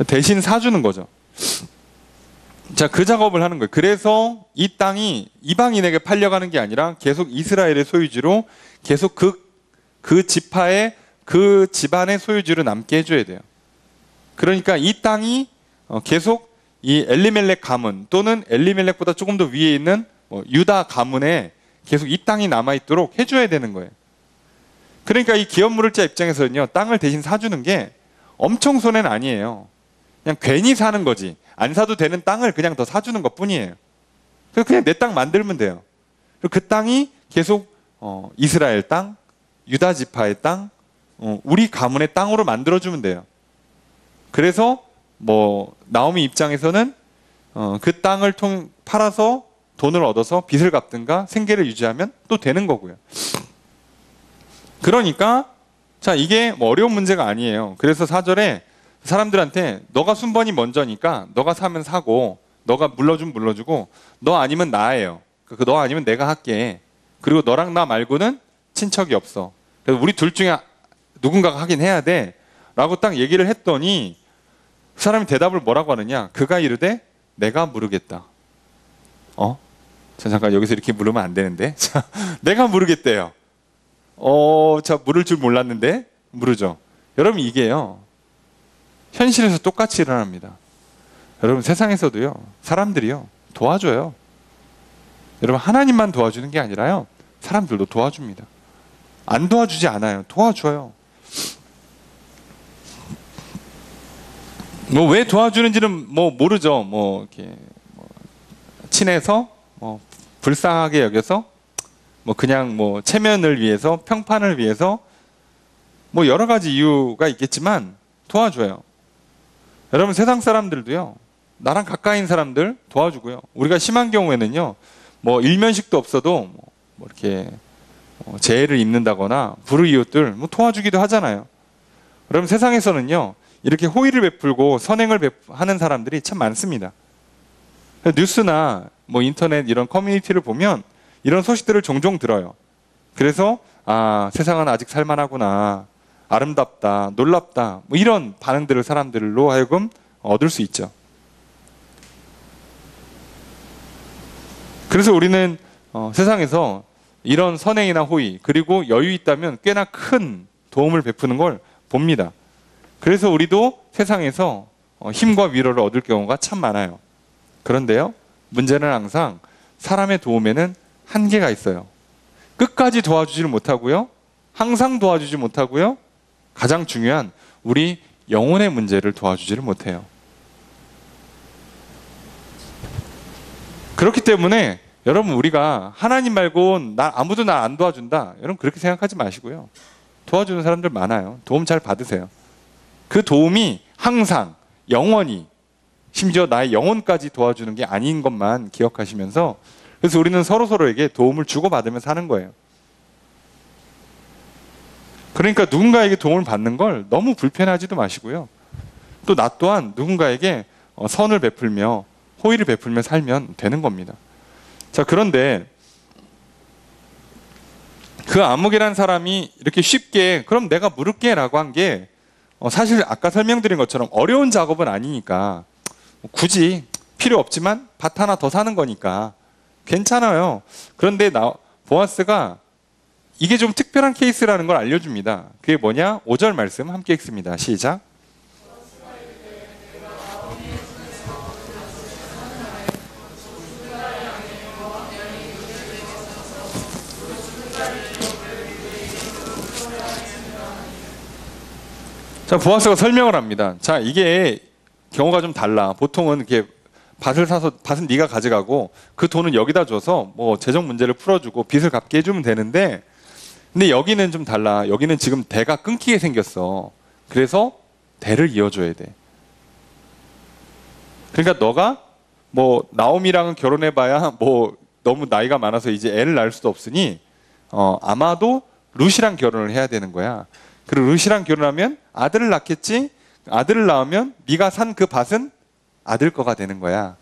대신 사주는 거죠. 자, 그 작업을 하는 거예요. 그래서 이 땅이 이방인에게 팔려가는 게 아니라 계속 이스라엘의 소유지로 계속 그 지파의 그 집안의 소유지로 남게 해줘야 돼요. 그러니까 이 땅이 계속 이 엘리멜렉 가문 또는 엘리멜렉보다 조금 더 위에 있는 유다 가문에 계속 이 땅이 남아있도록 해줘야 되는 거예요. 그러니까 이 기업 물을자 입장에서는요, 땅을 대신 사주는 게 엄청 손해는 아니에요. 그냥 괜히 사는 거지. 안 사도 되는 땅을 그냥 더 사주는 것 뿐이에요. 그래서 그냥 내 땅 만들면 돼요. 그리고 그 땅이 계속 이스라엘 땅, 유다 지파의 땅, 우리 가문의 땅으로 만들어주면 돼요. 그래서 나오미 입장에서는 그 땅을 팔아서 돈을 얻어서 빚을 갚든가 생계를 유지하면 또 되는 거고요. 그러니까 자, 이게 어려운 문제가 아니에요. 그래서 4절에 사람들한테 너가 순번이 먼저니까 너가 사면 사고 너가 물러주면 물러주고 너 아니면 나예요. 너 아니면 내가 할게. 그리고 너랑 나 말고는 친척이 없어. 그래서 우리 둘 중에 누군가가 하긴 해야 돼 라고 딱 얘기를 했더니 그 사람이 대답을 뭐라고 하느냐? 그가 이르되 내가 물으겠다. 잠깐 여기서 이렇게 물으면 안 되는데. 자, 내가 물으겠대요. 자, 물을 줄 몰랐는데 물으죠. 여러분, 이게요, 현실에서 똑같이 일어납니다. 여러분, 세상에서도요, 사람들이요 도와줘요. 여러분, 하나님만 도와주는 게 아니라요, 사람들도 도와줍니다. 안 도와주지 않아요. 도와줘요. 왜 도와주는지는 모르죠. 이렇게 친해서 불쌍하게 여겨서 그냥 체면을 위해서, 평판을 위해서 여러 가지 이유가 있겠지만 도와줘요. 여러분, 세상 사람들도요, 나랑 가까이 있는 사람들 도와주고요. 우리가 심한 경우에는요, 일면식도 없어도 이렇게 재해를 입는다거나 불우이웃들 도와주기도 하잖아요. 여러분, 세상에서는요, 이렇게 호의를 베풀고 선행을 하는 사람들이 참 많습니다. 뉴스나 인터넷 이런 커뮤니티를 보면 이런 소식들을 종종 들어요. 그래서 세상은 아직 살만하구나, 아름답다, 놀랍다, 이런 반응들을 사람들로 하여금 얻을 수 있죠. 그래서 우리는 세상에서 이런 선행이나 호의, 그리고 여유 있다면 꽤나 큰 도움을 베푸는 걸 봅니다. 그래서 우리도 세상에서 힘과 위로를 얻을 경우가 참 많아요. 그런데요, 문제는 항상 사람의 도움에는 한계가 있어요. 끝까지 도와주지를 못하고요, 항상 도와주지 못하고요. 가장 중요한 우리 영혼의 문제를 도와주지를 못해요. 그렇기 때문에 여러분, 우리가 하나님 말고 아무도 나 안 도와준다, 여러분 그렇게 생각하지 마시고요. 도와주는 사람들 많아요. 도움 잘 받으세요. 그 도움이 항상 영원히, 심지어 나의 영혼까지 도와주는 게 아닌 것만 기억하시면서, 그래서 우리는 서로서로에게 도움을 주고받으면서 사는 거예요. 그러니까 누군가에게 도움을 받는 걸 너무 불편하지도 마시고요. 또 나 또한 누군가에게 선을 베풀며 호의를 베풀며 살면 되는 겁니다. 자, 그런데 그 아무개라는 사람이 이렇게 쉽게 그럼 내가 물을게 라고 한 게, 사실 아까 설명드린 것처럼 어려운 작업은 아니니까 굳이 필요 없지만 밭 하나 더 사는 거니까 괜찮아요. 그런데 보아스가 이게 좀 특별한 케이스라는 걸 알려줍니다. 그게 뭐냐? 5절 말씀 함께 읽습니다. 시작. 자, 보아스가 설명을 합니다. 자, 이게 경우가 좀 달라. 보통은 이렇게 밭을 사서 밭은 네가 가져가고 그 돈은 여기다 줘서 뭐 재정 문제를 풀어주고 빚을 갚게 해주면 되는데, 근데 여기는 좀 달라. 여기는 지금 대가 끊기게 생겼어. 그래서 대를 이어줘야 돼. 그러니까 너가 뭐 나오미랑은 결혼해봐야 뭐 너무 나이가 많아서 이제 애를 낳을 수도 없으니 아마도 룻이랑 결혼을 해야 되는 거야. 그리고 룻이랑 결혼하면 아들을 낳겠지. 아들을 낳으면 네가 산 그 밭은 아들 거가 되는 거야.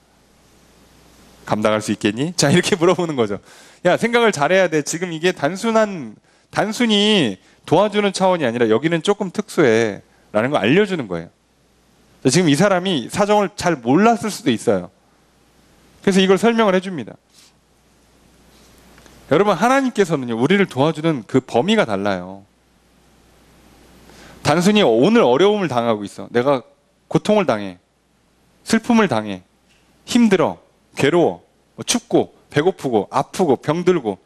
감당할 수 있겠니? 자, 이렇게 물어보는 거죠. 야, 생각을 잘해야 돼. 지금 이게 단순히 도와주는 차원이 아니라 여기는 조금 특수해 라는 걸 알려주는 거예요. 지금 이 사람이 사정을 잘 몰랐을 수도 있어요. 그래서 이걸 설명을 해줍니다. 여러분, 하나님께서는요, 우리를 도와주는 그 범위가 달라요. 단순히 오늘 어려움을 당하고 있어. 내가 고통을 당해. 슬픔을 당해. 힘들어. 괴로워. 춥고, 배고프고, 아프고, 병들고.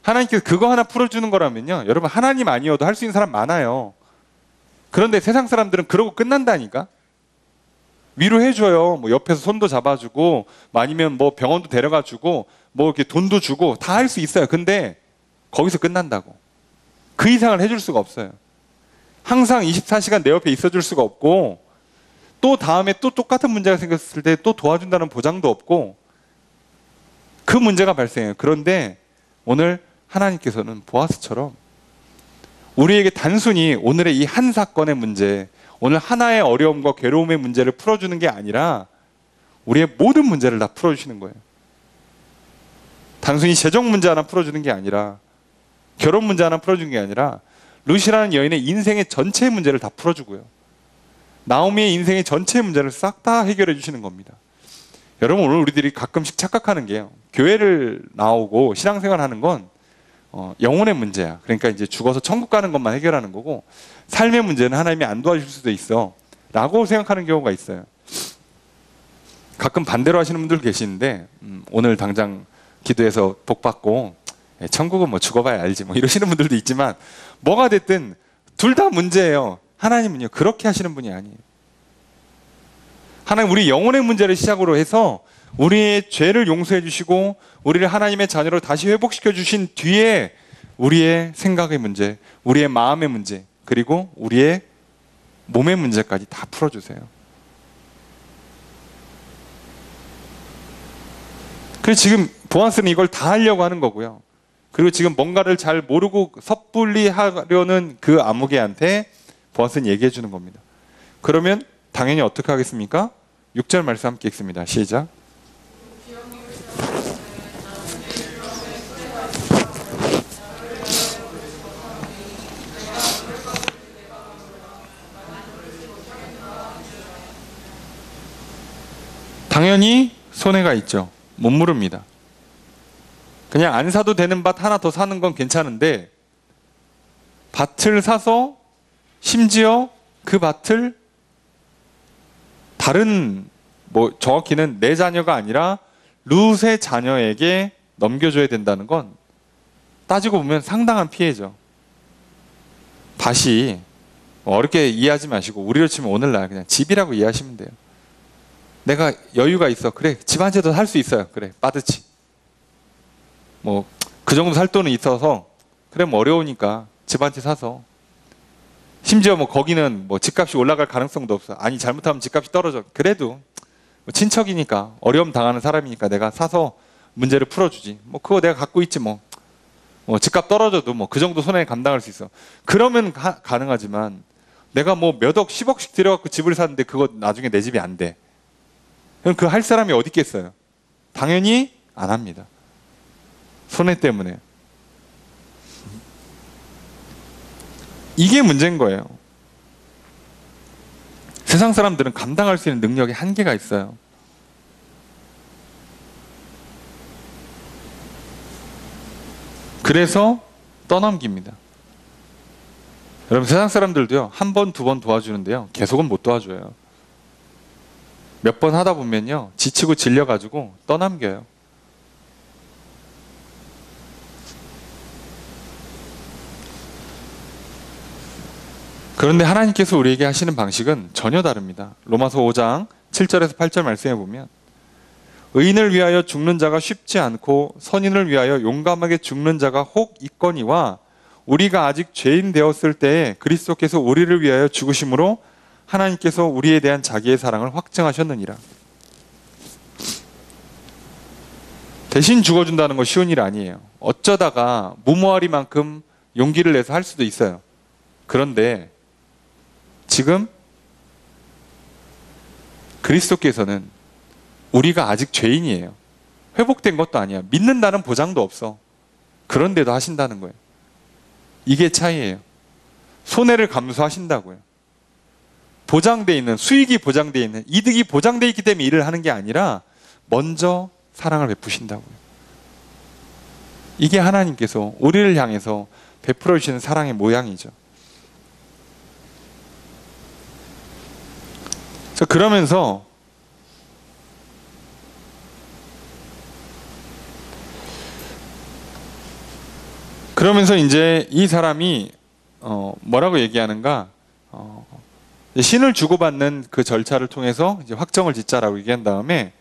하나님께서 그거 하나 풀어주는 거라면요, 여러분, 하나님 아니어도 할 수 있는 사람 많아요. 그런데 세상 사람들은 그러고 끝난다니까? 위로해줘요. 뭐 옆에서 손도 잡아주고, 아니면 뭐 병원도 데려가주고, 뭐 이렇게 돈도 주고, 다 할 수 있어요. 근데 거기서 끝난다고. 그 이상을 해줄 수가 없어요. 항상 24시간 내 옆에 있어줄 수가 없고, 또 다음에 또 똑같은 문제가 생겼을 때 또 도와준다는 보장도 없고, 그 문제가 발생해요. 그런데 오늘 하나님께서는 보아스처럼 우리에게 단순히 오늘의 이 한 사건의 문제, 오늘 하나의 어려움과 괴로움의 문제를 풀어주는 게 아니라 우리의 모든 문제를 다 풀어주시는 거예요. 단순히 재정 문제 하나 풀어주는 게 아니라, 결혼 문제 하나 풀어주는 게 아니라, 룻이라는 여인의 인생의 전체 문제를 다 풀어주고요. 나오미의 인생의 전체 문제를 싹 다 해결해 주시는 겁니다. 여러분, 오늘 우리들이 가끔씩 착각하는 게요, 교회를 나오고 신앙생활 하는 건 영혼의 문제야. 그러니까 이제 죽어서 천국 가는 것만 해결하는 거고, 삶의 문제는 하나님이 안 도와줄 수도 있어 라고 생각하는 경우가 있어요. 가끔 반대로 하시는 분들 계시는데, 오늘 당장 기도해서 복 받고 천국은 뭐 죽어봐야 알지 뭐 이러시는 분들도 있지만, 뭐가 됐든 둘 다 문제예요. 하나님은요, 그렇게 하시는 분이 아니에요. 하나님, 우리 영혼의 문제를 시작으로 해서 우리의 죄를 용서해 주시고 우리를 하나님의 자녀로 다시 회복시켜 주신 뒤에 우리의 생각의 문제, 우리의 마음의 문제, 그리고 우리의 몸의 문제까지 다 풀어주세요. 그래서 지금 보아스는 이걸 다 하려고 하는 거고요. 그리고 지금 뭔가를 잘 모르고 섣불리 하려는 그 아무개한테 보아스는 얘기해 주는 겁니다. 그러면 당연히 어떻게 하겠습니까? 6절 말씀 함께 읽습니다. 시작. 당연히 손해가 있죠. 못 물읍니다. 그냥 안 사도 되는 밭 하나 더 사는 건 괜찮은데, 밭을 사서 심지어 그 밭을 다른, 뭐 정확히는 내 자녀가 아니라 룻의 자녀에게 넘겨줘야 된다는 건 따지고 보면 상당한 피해죠. 다시 어렵게 이해하지 마시고 우리로 치면 오늘날 그냥 집이라고 이해하시면 돼요. 내가 여유가 있어. 그래, 집 한 채도 살 수 있어요. 그래, 빠듯이. 뭐 그 정도 살 돈은 있어서 그래, 뭐 어려우니까 집 한 채 사서. 심지어 뭐 거기는 뭐 집값이 올라갈 가능성도 없어. 아니, 잘못하면 집값이 떨어져. 그래도 뭐 친척이니까, 어려움 당하는 사람이니까 내가 사서 문제를 풀어주지. 뭐 그거 내가 갖고 있지 뭐. 뭐 집값 떨어져도 뭐 그 정도 손해 감당할 수 있어. 그러면 가능하지만 내가 뭐 몇 억, 10억씩 들여갖고 집을 샀는데 그거 나중에 내 집이 안 돼. 그럼 그 할 사람이 어디 있겠어요? 당연히 안 합니다. 손해 때문에. 이게 문제인 거예요. 세상 사람들은 감당할 수 있는 능력에 한계가 있어요. 그래서 떠넘깁니다. 여러분, 세상 사람들도요, 한 번, 두 번 도와주는데요, 계속은 못 도와줘요. 몇 번 하다 보면요, 지치고 질려가지고 떠넘겨요. 그런데 하나님께서 우리에게 하시는 방식은 전혀 다릅니다. 로마서 5장 7절에서 8절 말씀해 보면, 의인을 위하여 죽는 자가 쉽지 않고 선인을 위하여 용감하게 죽는 자가 혹 있거니와 우리가 아직 죄인 되었을 때에 그리스도께서 우리를 위하여 죽으심으로 하나님께서 우리에 대한 자기의 사랑을 확증하셨느니라. 대신 죽어준다는 거 쉬운 일 아니에요. 어쩌다가 무모하리만큼 용기를 내서 할 수도 있어요. 그런데 지금 그리스도께서는 우리가 아직 죄인이에요. 회복된 것도 아니야. 믿는다는 보장도 없어. 그런데도 하신다는 거예요. 이게 차이예요. 손해를 감수하신다고요. 보장되어 있는, 수익이 보장되어 있는, 이득이 보장되어 있기 때문에 일을 하는 게 아니라 먼저 사랑을 베푸신다고요. 이게 하나님께서 우리를 향해서 베풀어 주시는 사랑의 모양이죠. 그러면서 이제 이 사람이 뭐라고 얘기하는가? 신을 주고받는 그 절차를 통해서 이제 확정을 짓자라고 얘기한 다음에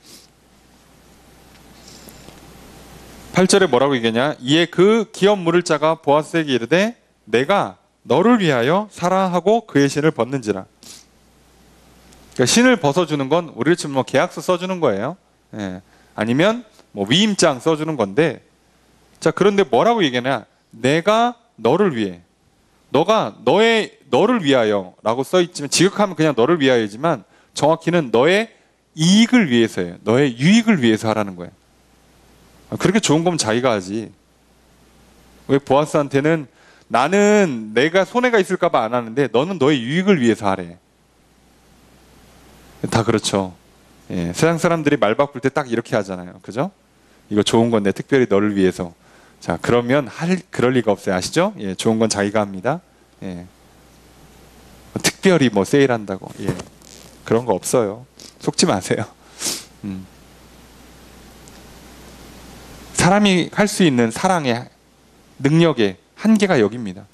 8절에 뭐라고 얘기하냐? 이에 그 기업 물을 자가 보아스에게 이르되 내가 너를 위하여 사라 하고 그의 신을 벗는지라. 그러니까 신을 벗어주는 건 우리를 치면 뭐 계약서 써주는 거예요. 예. 아니면 뭐 위임장 써주는 건데, 자, 그런데 뭐라고 얘기하냐? 내가 너를 위해, 너가 너를 위하여 라고 써있지만, 지극하면 그냥 너를 위하여지만 정확히는 너의 이익을 위해서예요. 너의 유익을 위해서 하라는 거예요. 그렇게 좋은 거면 자기가 하지. 왜 보아스한테는 나는 내가 손해가 있을까 봐 안 하는데 너는 너의 유익을 위해서 하래. 다 그렇죠. 예, 세상 사람들이 말 바꿀 때 딱 이렇게 하잖아요. 그죠? 이거 좋은 건데 특별히 너를 위해서. 자, 그러면 그럴 리가 없어요. 아시죠? 예, 좋은 건 자기가 합니다. 예. 특별히 뭐 세일한다고. 예. 그런 거 없어요. 속지 마세요. 사람이 할 수 있는 사랑의 능력의 한계가 여기입니다.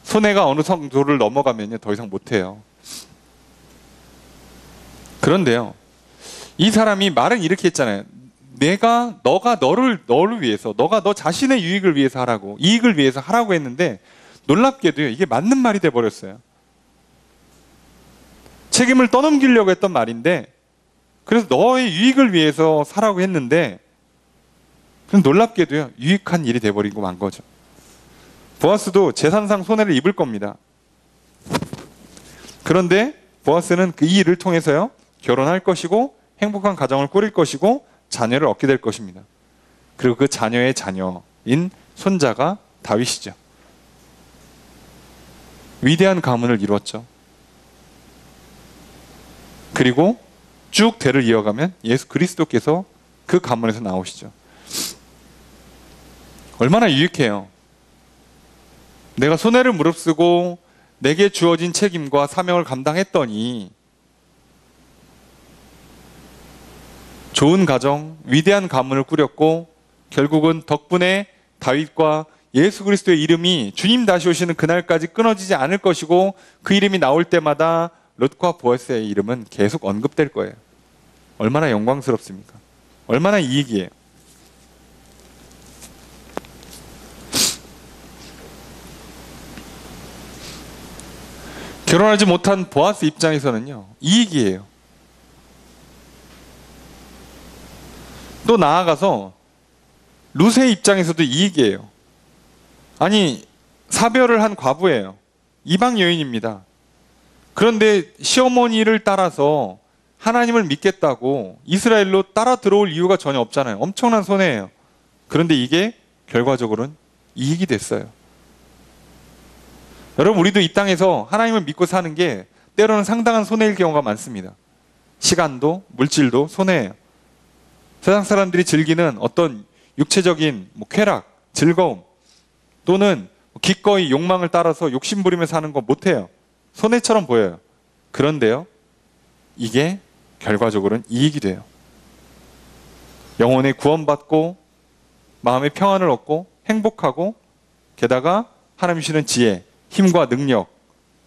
손해가 어느 정도를 넘어가면 더 이상 못해요. 그런데요, 이 사람이 말은 이렇게 했잖아요. 너가 너를 위해서, 너가 너 자신의 유익을 위해서 하라고, 이익을 위해서 하라고 했는데, 놀랍게도요, 이게 맞는 말이 돼버렸어요. 책임을 떠넘기려고 했던 말인데, 그래서 너의 유익을 위해서 사라고 했는데, 그럼 놀랍게도요, 유익한 일이 돼버리고 만 거죠. 보아스도 재산상 손해를 입을 겁니다. 그런데 보아스는 이 일을 통해서요, 결혼할 것이고 행복한 가정을 꾸릴 것이고 자녀를 얻게 될 것입니다. 그리고 그 자녀의 자녀인 손자가 다윗이죠. 위대한 가문을 이루었죠. 그리고 쭉 대를 이어가면 예수 그리스도께서 그 가문에서 나오시죠. 얼마나 유익해요. 내가 손해를 무릅쓰고 내게 주어진 책임과 사명을 감당했더니 좋은 가정, 위대한 가문을 꾸렸고 결국은 덕분에 다윗과 예수 그리스도의 이름이 주님 다시 오시는 그날까지 끊어지지 않을 것이고 그 이름이 나올 때마다 롯과 보아스의 이름은 계속 언급될 거예요. 얼마나 영광스럽습니까? 얼마나 이익이에요. 결혼하지 못한 보아스 입장에서는요, 이익이에요. 또 나아가서 룻의 입장에서도 이익이에요. 아니, 사별을 한 과부예요. 이방 여인입니다. 그런데 시어머니를 따라서 하나님을 믿겠다고 이스라엘로 따라 들어올 이유가 전혀 없잖아요. 엄청난 손해예요. 그런데 이게 결과적으로는 이익이 됐어요. 여러분, 우리도 이 땅에서 하나님을 믿고 사는 게 때로는 상당한 손해일 경우가 많습니다. 시간도 물질도 손해예요. 세상 사람들이 즐기는 어떤 육체적인 쾌락, 즐거움 또는 기꺼이 욕망을 따라서 욕심부리며 사는 거 못해요. 손해처럼 보여요. 그런데요, 이게 결과적으로는 이익이 돼요. 영혼의 구원받고 마음의 평안을 얻고 행복하고 게다가 하나님 주시는 지혜, 힘과 능력,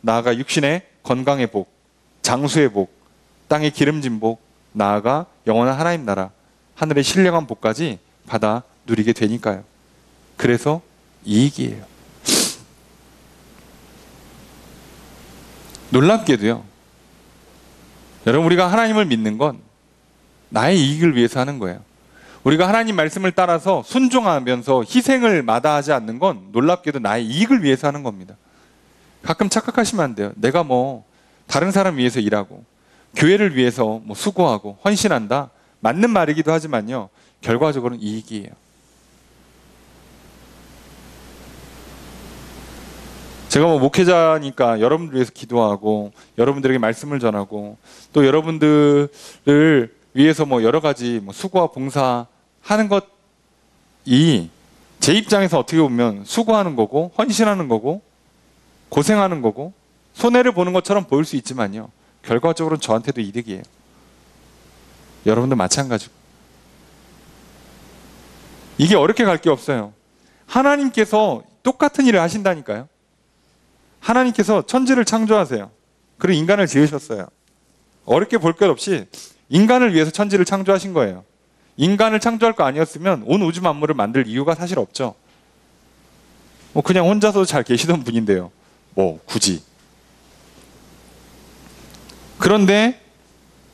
나아가 육신의 건강의 복, 장수의 복, 땅의 기름진 복, 나아가 영원한 하나님 나라, 하늘의 신령한 복까지 받아 누리게 되니까요. 그래서 이익이에요. 놀랍게도요, 여러분, 우리가 하나님을 믿는 건 나의 이익을 위해서 하는 거예요. 우리가 하나님 말씀을 따라서 순종하면서 희생을 마다하지 않는 건 놀랍게도 나의 이익을 위해서 하는 겁니다. 가끔 착각하시면 안 돼요. 내가 다른 사람 위해서 일하고 교회를 위해서 수고하고 헌신한다. 맞는 말이기도 하지만요, 결과적으로는 이익이에요. 제가 목회자니까 여러분들 위해서 기도하고 여러분들에게 말씀을 전하고 또 여러분들을 위해서 여러 가지 수고와 봉사하는 것이 제 입장에서 어떻게 보면 수고하는 거고 헌신하는 거고 고생하는 거고 손해를 보는 것처럼 보일 수 있지만요, 결과적으로는 저한테도 이득이에요. 여러분도 마찬가지고. 이게 어렵게 갈 게 없어요. 하나님께서 똑같은 일을 하신다니까요. 하나님께서 천지를 창조하세요. 그리고 인간을 지으셨어요. 어렵게 볼 것 없이 인간을 위해서 천지를 창조하신 거예요. 인간을 창조할 거 아니었으면 온 우주 만물을 만들 이유가 사실 없죠. 그냥 혼자서 잘 계시던 분인데요. 굳이. 그런데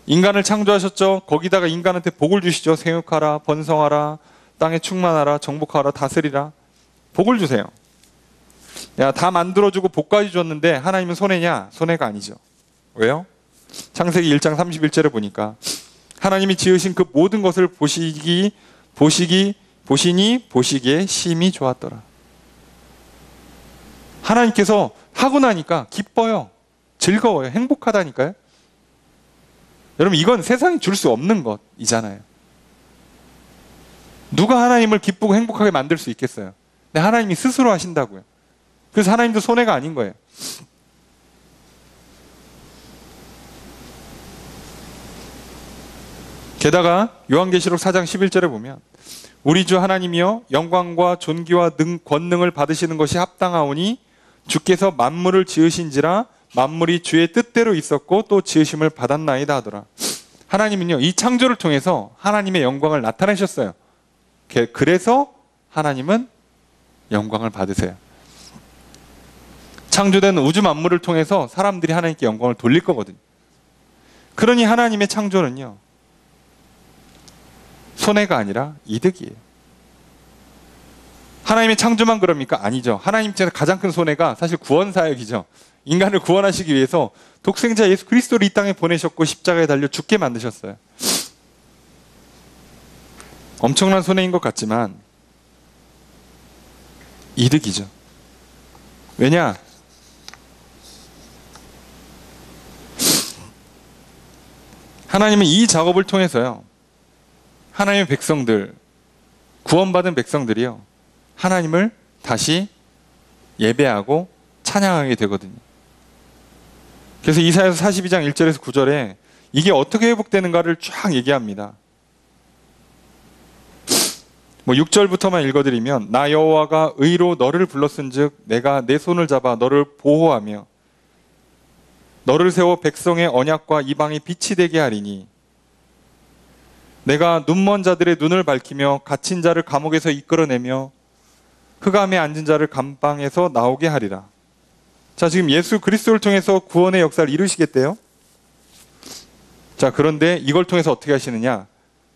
인간을 창조하셨죠. 거기다가 인간한테 복을 주시죠. 생육하라, 번성하라, 땅에 충만하라, 정복하라, 다스리라. 복을 주세요. 다 만들어주고 복까지 줬는데 하나님은 손해냐? 손해가 아니죠. 왜요? 창세기 1장 31절에 보니까 하나님이 지으신 그 모든 것을 보시니 보시기에 심히 좋았더라. 하나님께서 하고 나니까 기뻐요. 즐거워요. 행복하다니까요. 여러분, 이건 세상이 줄 수 없는 것이잖아요. 누가 하나님을 기쁘고 행복하게 만들 수 있겠어요? 근데 하나님이 스스로 하신다고요. 그래서 하나님도 손해가 아닌 거예요. 게다가 요한계시록 4장 11절에 보면 우리 주 하나님이여 영광과 존귀와 권능을 받으시는 것이 합당하오니 주께서 만물을 지으신지라 만물이 주의 뜻대로 있었고 또 지으심을 받았나이다 하더라. 하나님은요, 이 창조를 통해서 하나님의 영광을 나타내셨어요. 그래서 하나님은 영광을 받으세요. 창조된 우주 만물을 통해서 사람들이 하나님께 영광을 돌릴 거거든요. 그러니 하나님의 창조는요, 손해가 아니라 이득이에요. 하나님의 창조만 그럽니까? 아니죠. 하나님 입장에서 가장 큰 손해가 사실 구원 사역이죠. 인간을 구원하시기 위해서 독생자 예수 그리스도를 이 땅에 보내셨고 십자가에 달려 죽게 만드셨어요. 엄청난 손해인 것 같지만 이득이죠. 왜냐? 하나님은 이 작업을 통해서요, 하나님의 백성들, 구원받은 백성들이요, 하나님을 다시 예배하고 찬양하게 되거든요. 그래서 이사야서 42장 1절에서 9절에 이게 어떻게 회복되는가를 쫙 얘기합니다. 뭐 6절부터만 읽어드리면 나 여호와가 의로 너를 불렀은즉 내가 내 손을 잡아 너를 보호하며 너를 세워 백성의 언약과 이방의 빛이 되게 하리니 내가 눈먼 자들의 눈을 밝히며 갇힌 자를 감옥에서 이끌어내며 흑암에 앉은 자를 감방에서 나오게 하리라. 자, 지금 예수 그리스도를 통해서 구원의 역사를 이루시겠대요. 자, 그런데 이걸 통해서 어떻게 하시느냐?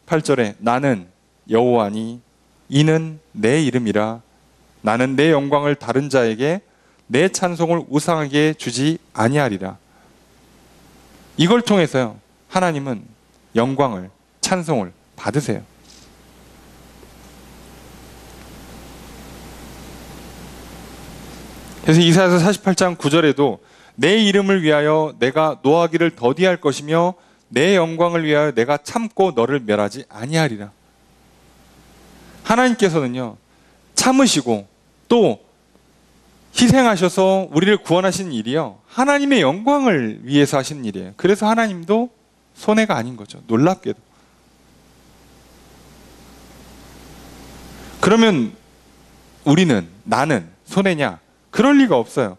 8절에 나는 여호와니 이는 내 이름이라 나는 내 영광을 다른 자에게 내 찬송을 우상하게 주지 아니하리라. 이걸 통해서요, 하나님은 영광을, 찬송을 받으세요. 그래서 이사야서 48장 9절에도 내 이름을 위하여 내가 노하기를 더디할 것이며 내 영광을 위하여 내가 참고 너를 멸하지 아니하리라. 하나님께서는요, 참으시고 또 희생하셔서 우리를 구원하신 일이요, 하나님의 영광을 위해서 하신 일이에요. 그래서 하나님도 손해가 아닌 거죠. 놀랍게도. 그러면 우리는, 나는 손해냐? 그럴 리가 없어요.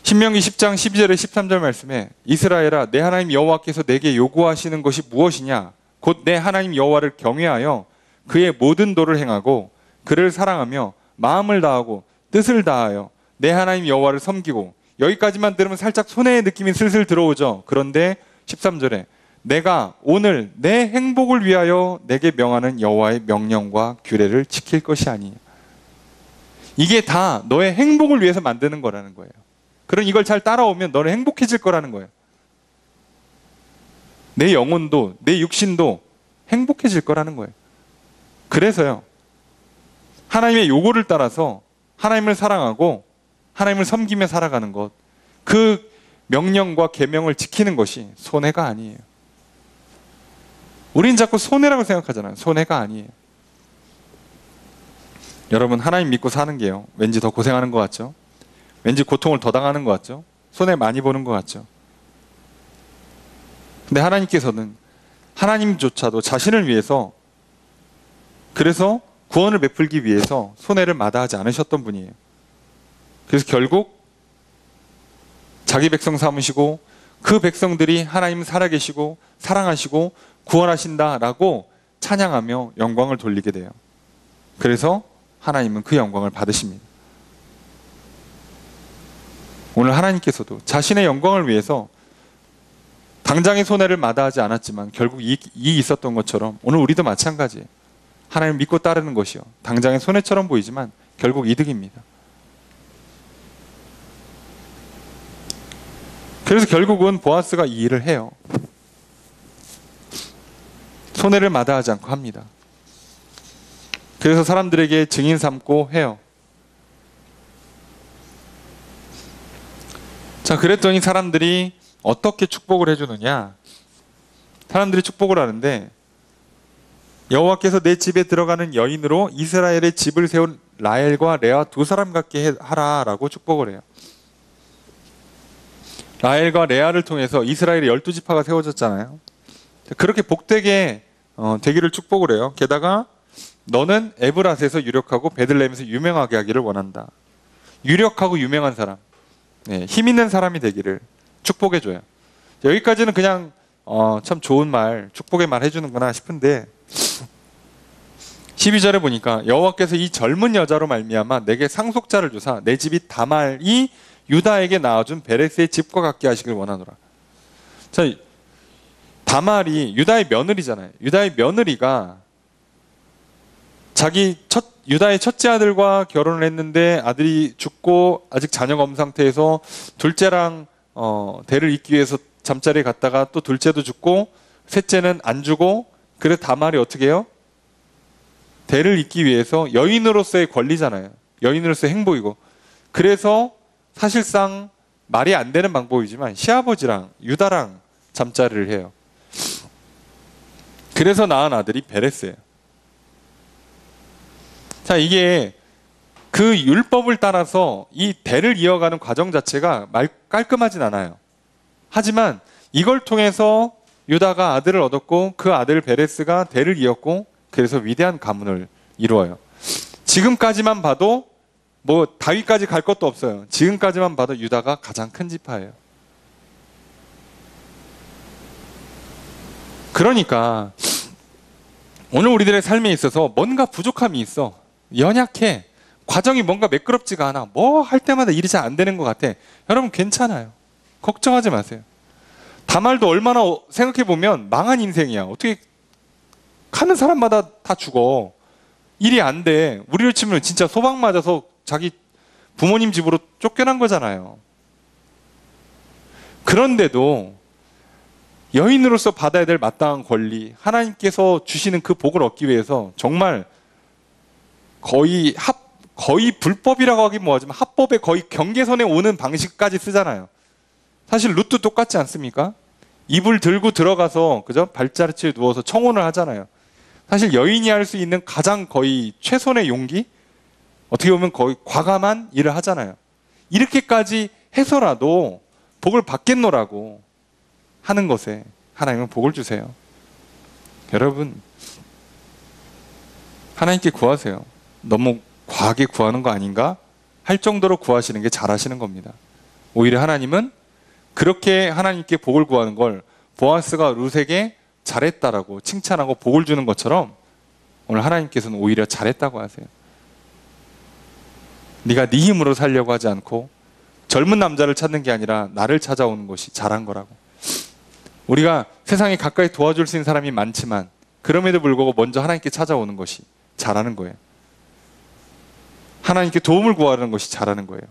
신명기 10장 12절에 13절 말씀에 이스라엘아 내 하나님 여호와께서 내게 요구하시는 것이 무엇이냐? 곧 내 하나님 여호와를 경외하여 그의 모든 도를 행하고 그를 사랑하며 마음을 다하고 뜻을 다하여 내 하나님 여호와를 섬기고. 여기까지만 들으면 살짝 손해의 느낌이 슬슬 들어오죠. 그런데 13절에 내가 오늘 내 행복을 위하여 내게 명하는 여호와의 명령과 규례를 지킬 것이 아니냐. 이게 다 너의 행복을 위해서 만드는 거라는 거예요. 그럼 이걸 잘 따라오면 너는 행복해질 거라는 거예요. 내 영혼도 내 육신도 행복해질 거라는 거예요. 그래서요, 하나님의 요구를 따라서 하나님을 사랑하고 하나님을 섬기며 살아가는 것, 그 명령과 계명을 지키는 것이 손해가 아니에요. 우린 자꾸 손해라고 생각하잖아요. 손해가 아니에요. 여러분, 하나님 믿고 사는 게요, 왠지 더 고생하는 것 같죠? 왠지 고통을 더 당하는 것 같죠? 손해 많이 보는 것 같죠? 근데 하나님께서는 하나님조차도 자신을 위해서, 그래서 구원을 베풀기 위해서 손해를 마다하지 않으셨던 분이에요. 그래서 결국 자기 백성 삼으시고 그 백성들이 하나님 살아계시고 사랑하시고 구원하신다라고 찬양하며 영광을 돌리게 돼요. 그래서 하나님은 그 영광을 받으십니다. 오늘 하나님께서도 자신의 영광을 위해서 당장의 손해를 마다하지 않았지만 결국 이익이 있었던 것처럼 오늘 우리도 마찬가지예요. 하나님을 믿고 따르는 것이요, 당장의 손해처럼 보이지만 결국 이득입니다. 그래서 결국은 보아스가 이 일을 해요. 손해를 마다하지 않고 합니다. 그래서 사람들에게 증인 삼고 해요. 자, 그랬더니 사람들이 어떻게 축복을 해주느냐? 사람들이 축복을 하는데 여호와께서 내 집에 들어가는 여인으로 이스라엘의 집을 세운 라헬과 레아 두 사람 같게 하라라고 축복을 해요. 라헬과 레아를 통해서 이스라엘의 12지파가 세워졌잖아요. 그렇게 복되게 되기를 축복을 해요. 게다가 너는 에브랏에서 유력하고 베들레헴에서 유명하게 하기를 원한다. 유력하고 유명한 사람, 힘 있는 사람이 되기를 축복해줘요. 여기까지는 그냥 참 좋은 말, 축복의 말 해주는구나 싶은데 12절에 보니까 여호와께서 이 젊은 여자로 말미암아 내게 상속자를 주사 내 집이 다말이 유다에게 낳아준 베레스의 집과 같게 하시길 원하노라. 자, 다말이 유다의 며느리잖아요. 유다의 며느리가 유다의 첫째 아들과 결혼을 했는데 아들이 죽고 아직 자녀가 없는 상태에서 둘째랑 대를 잇기 위해서 잠자리에 갔다가 또 둘째도 죽고 셋째는 안 주고, 그래서 다말이 어떻게 해요? 대를 잇기 위해서 여인으로서의 권리잖아요. 여인으로서의 행복이고. 그래서 사실상 말이 안 되는 방법이지만 시아버지랑 유다랑 잠자리를 해요. 그래서 낳은 아들이 베레스예요. 자, 이게 그 율법을 따라서 이 대를 이어가는 과정 자체가 깔끔하진 않아요. 하지만 이걸 통해서 유다가 아들을 얻었고 그 아들 베레스가 대를 이었고 그래서 위대한 가문을 이루어요. 지금까지만 봐도 뭐 다윗까지 갈 것도 없어요. 지금까지만 봐도 유다가 가장 큰 지파예요. 그러니까 오늘 우리들의 삶에 있어서 뭔가 부족함이 있어. 연약해. 과정이 뭔가 매끄럽지가 않아. 뭐 할 때마다 일이 잘 안 되는 것 같아. 여러분 괜찮아요. 걱정하지 마세요. 다말도 얼마나 생각해보면 망한 인생이야. 어떻게 가는 사람마다 다 죽어. 일이 안 돼. 우리를 치면 진짜 소방 맞아서 자기 부모님 집으로 쫓겨난 거잖아요. 그런데도 여인으로서 받아야 될 마땅한 권리, 하나님께서 주시는 그 복을 얻기 위해서 정말 거의 불법이라고 하긴 뭐하지만 합법의 거의 경계선에 오는 방식까지 쓰잖아요. 사실 룻도 똑같지 않습니까? 이불 들고 들어가서 그죠? 발자취에 누워서 청혼을 하잖아요. 사실 여인이 할 수 있는 가장 거의 최선의 용기? 어떻게 보면 거의 과감한 일을 하잖아요. 이렇게까지 해서라도 복을 받겠노라고 하는 것에 하나님은 복을 주세요. 여러분, 하나님께 구하세요. 너무 과하게 구하는 거 아닌가? 할 정도로 구하시는 게 잘하시는 겁니다. 오히려 하나님은 그렇게 하나님께 복을 구하는 걸 보아스가 룻에게 잘했다라고 칭찬하고 복을 주는 것처럼 오늘 하나님께서는 오히려 잘했다고 하세요. 네가 네 힘으로 살려고 하지 않고 젊은 남자를 찾는 게 아니라 나를 찾아오는 것이 잘한 거라고. 우리가 세상에 가까이 도와줄 수 있는 사람이 많지만 그럼에도 불구하고 먼저 하나님께 찾아오는 것이 잘하는 거예요. 하나님께 도움을 구하는 것이 잘하는 거예요.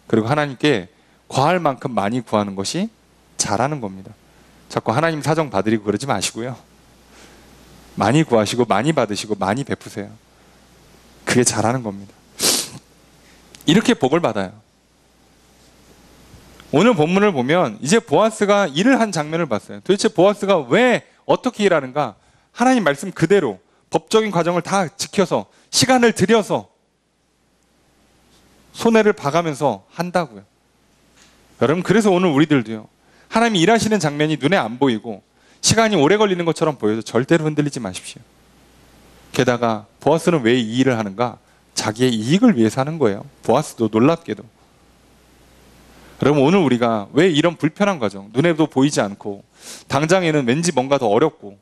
그리고 하나님께 과할 만큼 많이 구하는 것이 잘하는 겁니다. 자꾸 하나님 사정 받으리고 그러지 마시고요. 많이 구하시고 많이 받으시고 많이 베푸세요. 그게 잘하는 겁니다. 이렇게 복을 받아요. 오늘 본문을 보면 이제 보아스가 일을 한 장면을 봤어요. 도대체 보아스가 왜 어떻게 일하는가? 하나님 말씀 그대로 법적인 과정을 다 지켜서 시간을 들여서 손해를 봐가면서 한다고요. 여러분, 그래서 오늘 우리들도요, 하나님이 일하시는 장면이 눈에 안 보이고 시간이 오래 걸리는 것처럼 보여도 절대로 흔들리지 마십시오. 게다가 보아스는 왜 이 일을 하는가? 자기의 이익을 위해서 하는 거예요. 보아스도 놀랍게도. 여러분, 오늘 우리가 왜 이런 불편한 과정, 눈에도 보이지 않고 당장에는 왠지 뭔가 더 어렵고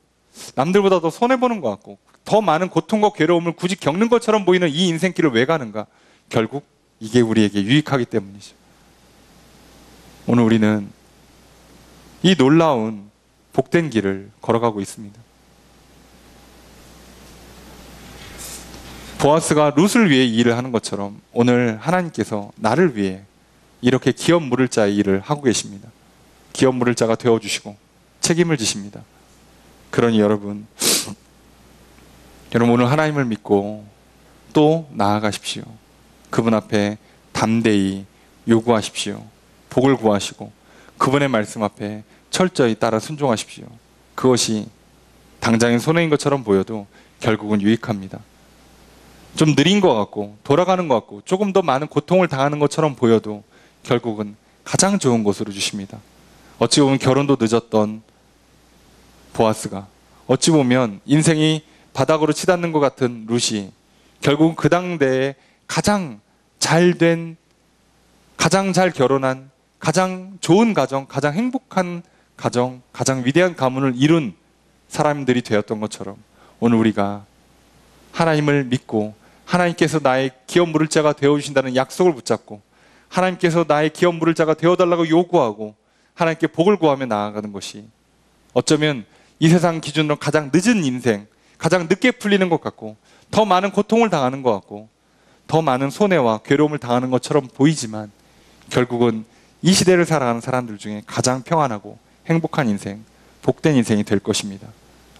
남들보다 더 손해보는 것 같고 더 많은 고통과 괴로움을 굳이 겪는 것처럼 보이는 이 인생길을 왜 가는가? 결국 이게 우리에게 유익하기 때문이죠. 오늘 우리는 이 놀라운 복된 길을 걸어가고 있습니다. 보아스가 룻을 위해 일을 하는 것처럼 오늘 하나님께서 나를 위해 이렇게 기업 물을 자의 일을 하고 계십니다. 기업 물을 자가 되어주시고 책임을 지십니다. 그러니 여러분 오늘 하나님을 믿고 또 나아가십시오. 그분 앞에 담대히 요구하십시오. 복을 구하시고 그분의 말씀 앞에 철저히 따라 순종하십시오. 그것이 당장엔 손해인 것처럼 보여도 결국은 유익합니다. 좀 느린 것 같고 돌아가는 것 같고 조금 더 많은 고통을 당하는 것처럼 보여도 결국은 가장 좋은 곳으로 주십니다. 어찌 보면 결혼도 늦었던 보아스가, 어찌 보면 인생이 바닥으로 치닫는 것 같은 룻이 결국은 그 당대에 가장 잘된, 가장 잘 결혼한, 가장 좋은 가정, 가장 행복한 가정, 가장 위대한 가문을 이룬 사람들이 되었던 것처럼 오늘 우리가 하나님을 믿고 하나님께서 나의 기업 물을 자가 되어주신다는 약속을 붙잡고 하나님께서 나의 기업 물을 자가 되어달라고 요구하고 하나님께 복을 구하며 나아가는 것이 어쩌면 이 세상 기준으로 가장 늦은 인생, 가장 늦게 풀리는 것 같고 더 많은 고통을 당하는 것 같고 더 많은 손해와 괴로움을 당하는 것처럼 보이지만 결국은 이 시대를 살아가는 사람들 중에 가장 평안하고 행복한 인생, 복된 인생이 될 것입니다.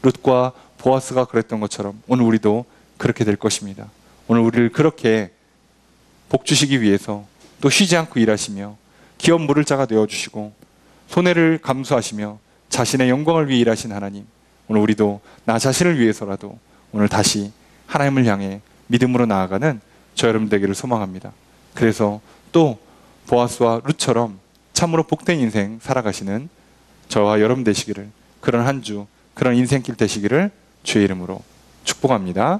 룻과 보아스가 그랬던 것처럼 오늘 우리도 그렇게 될 것입니다. 오늘 우리를 그렇게 복 주시기 위해서 또 쉬지 않고 일하시며 기업 물을 자가 되어주시고 손해를 감수하시며 자신의 영광을 위해 일하신 하나님, 오늘 우리도 나 자신을 위해서라도 오늘 다시 하나님을 향해 믿음으로 나아가는 저 여러분 되기를 소망합니다. 그래서 또 보아스와 룻처럼 참으로 복된 인생 살아가시는 저와 여러분 되시기를, 그런 한 주, 그런 인생길 되시기를 주의 이름으로 축복합니다.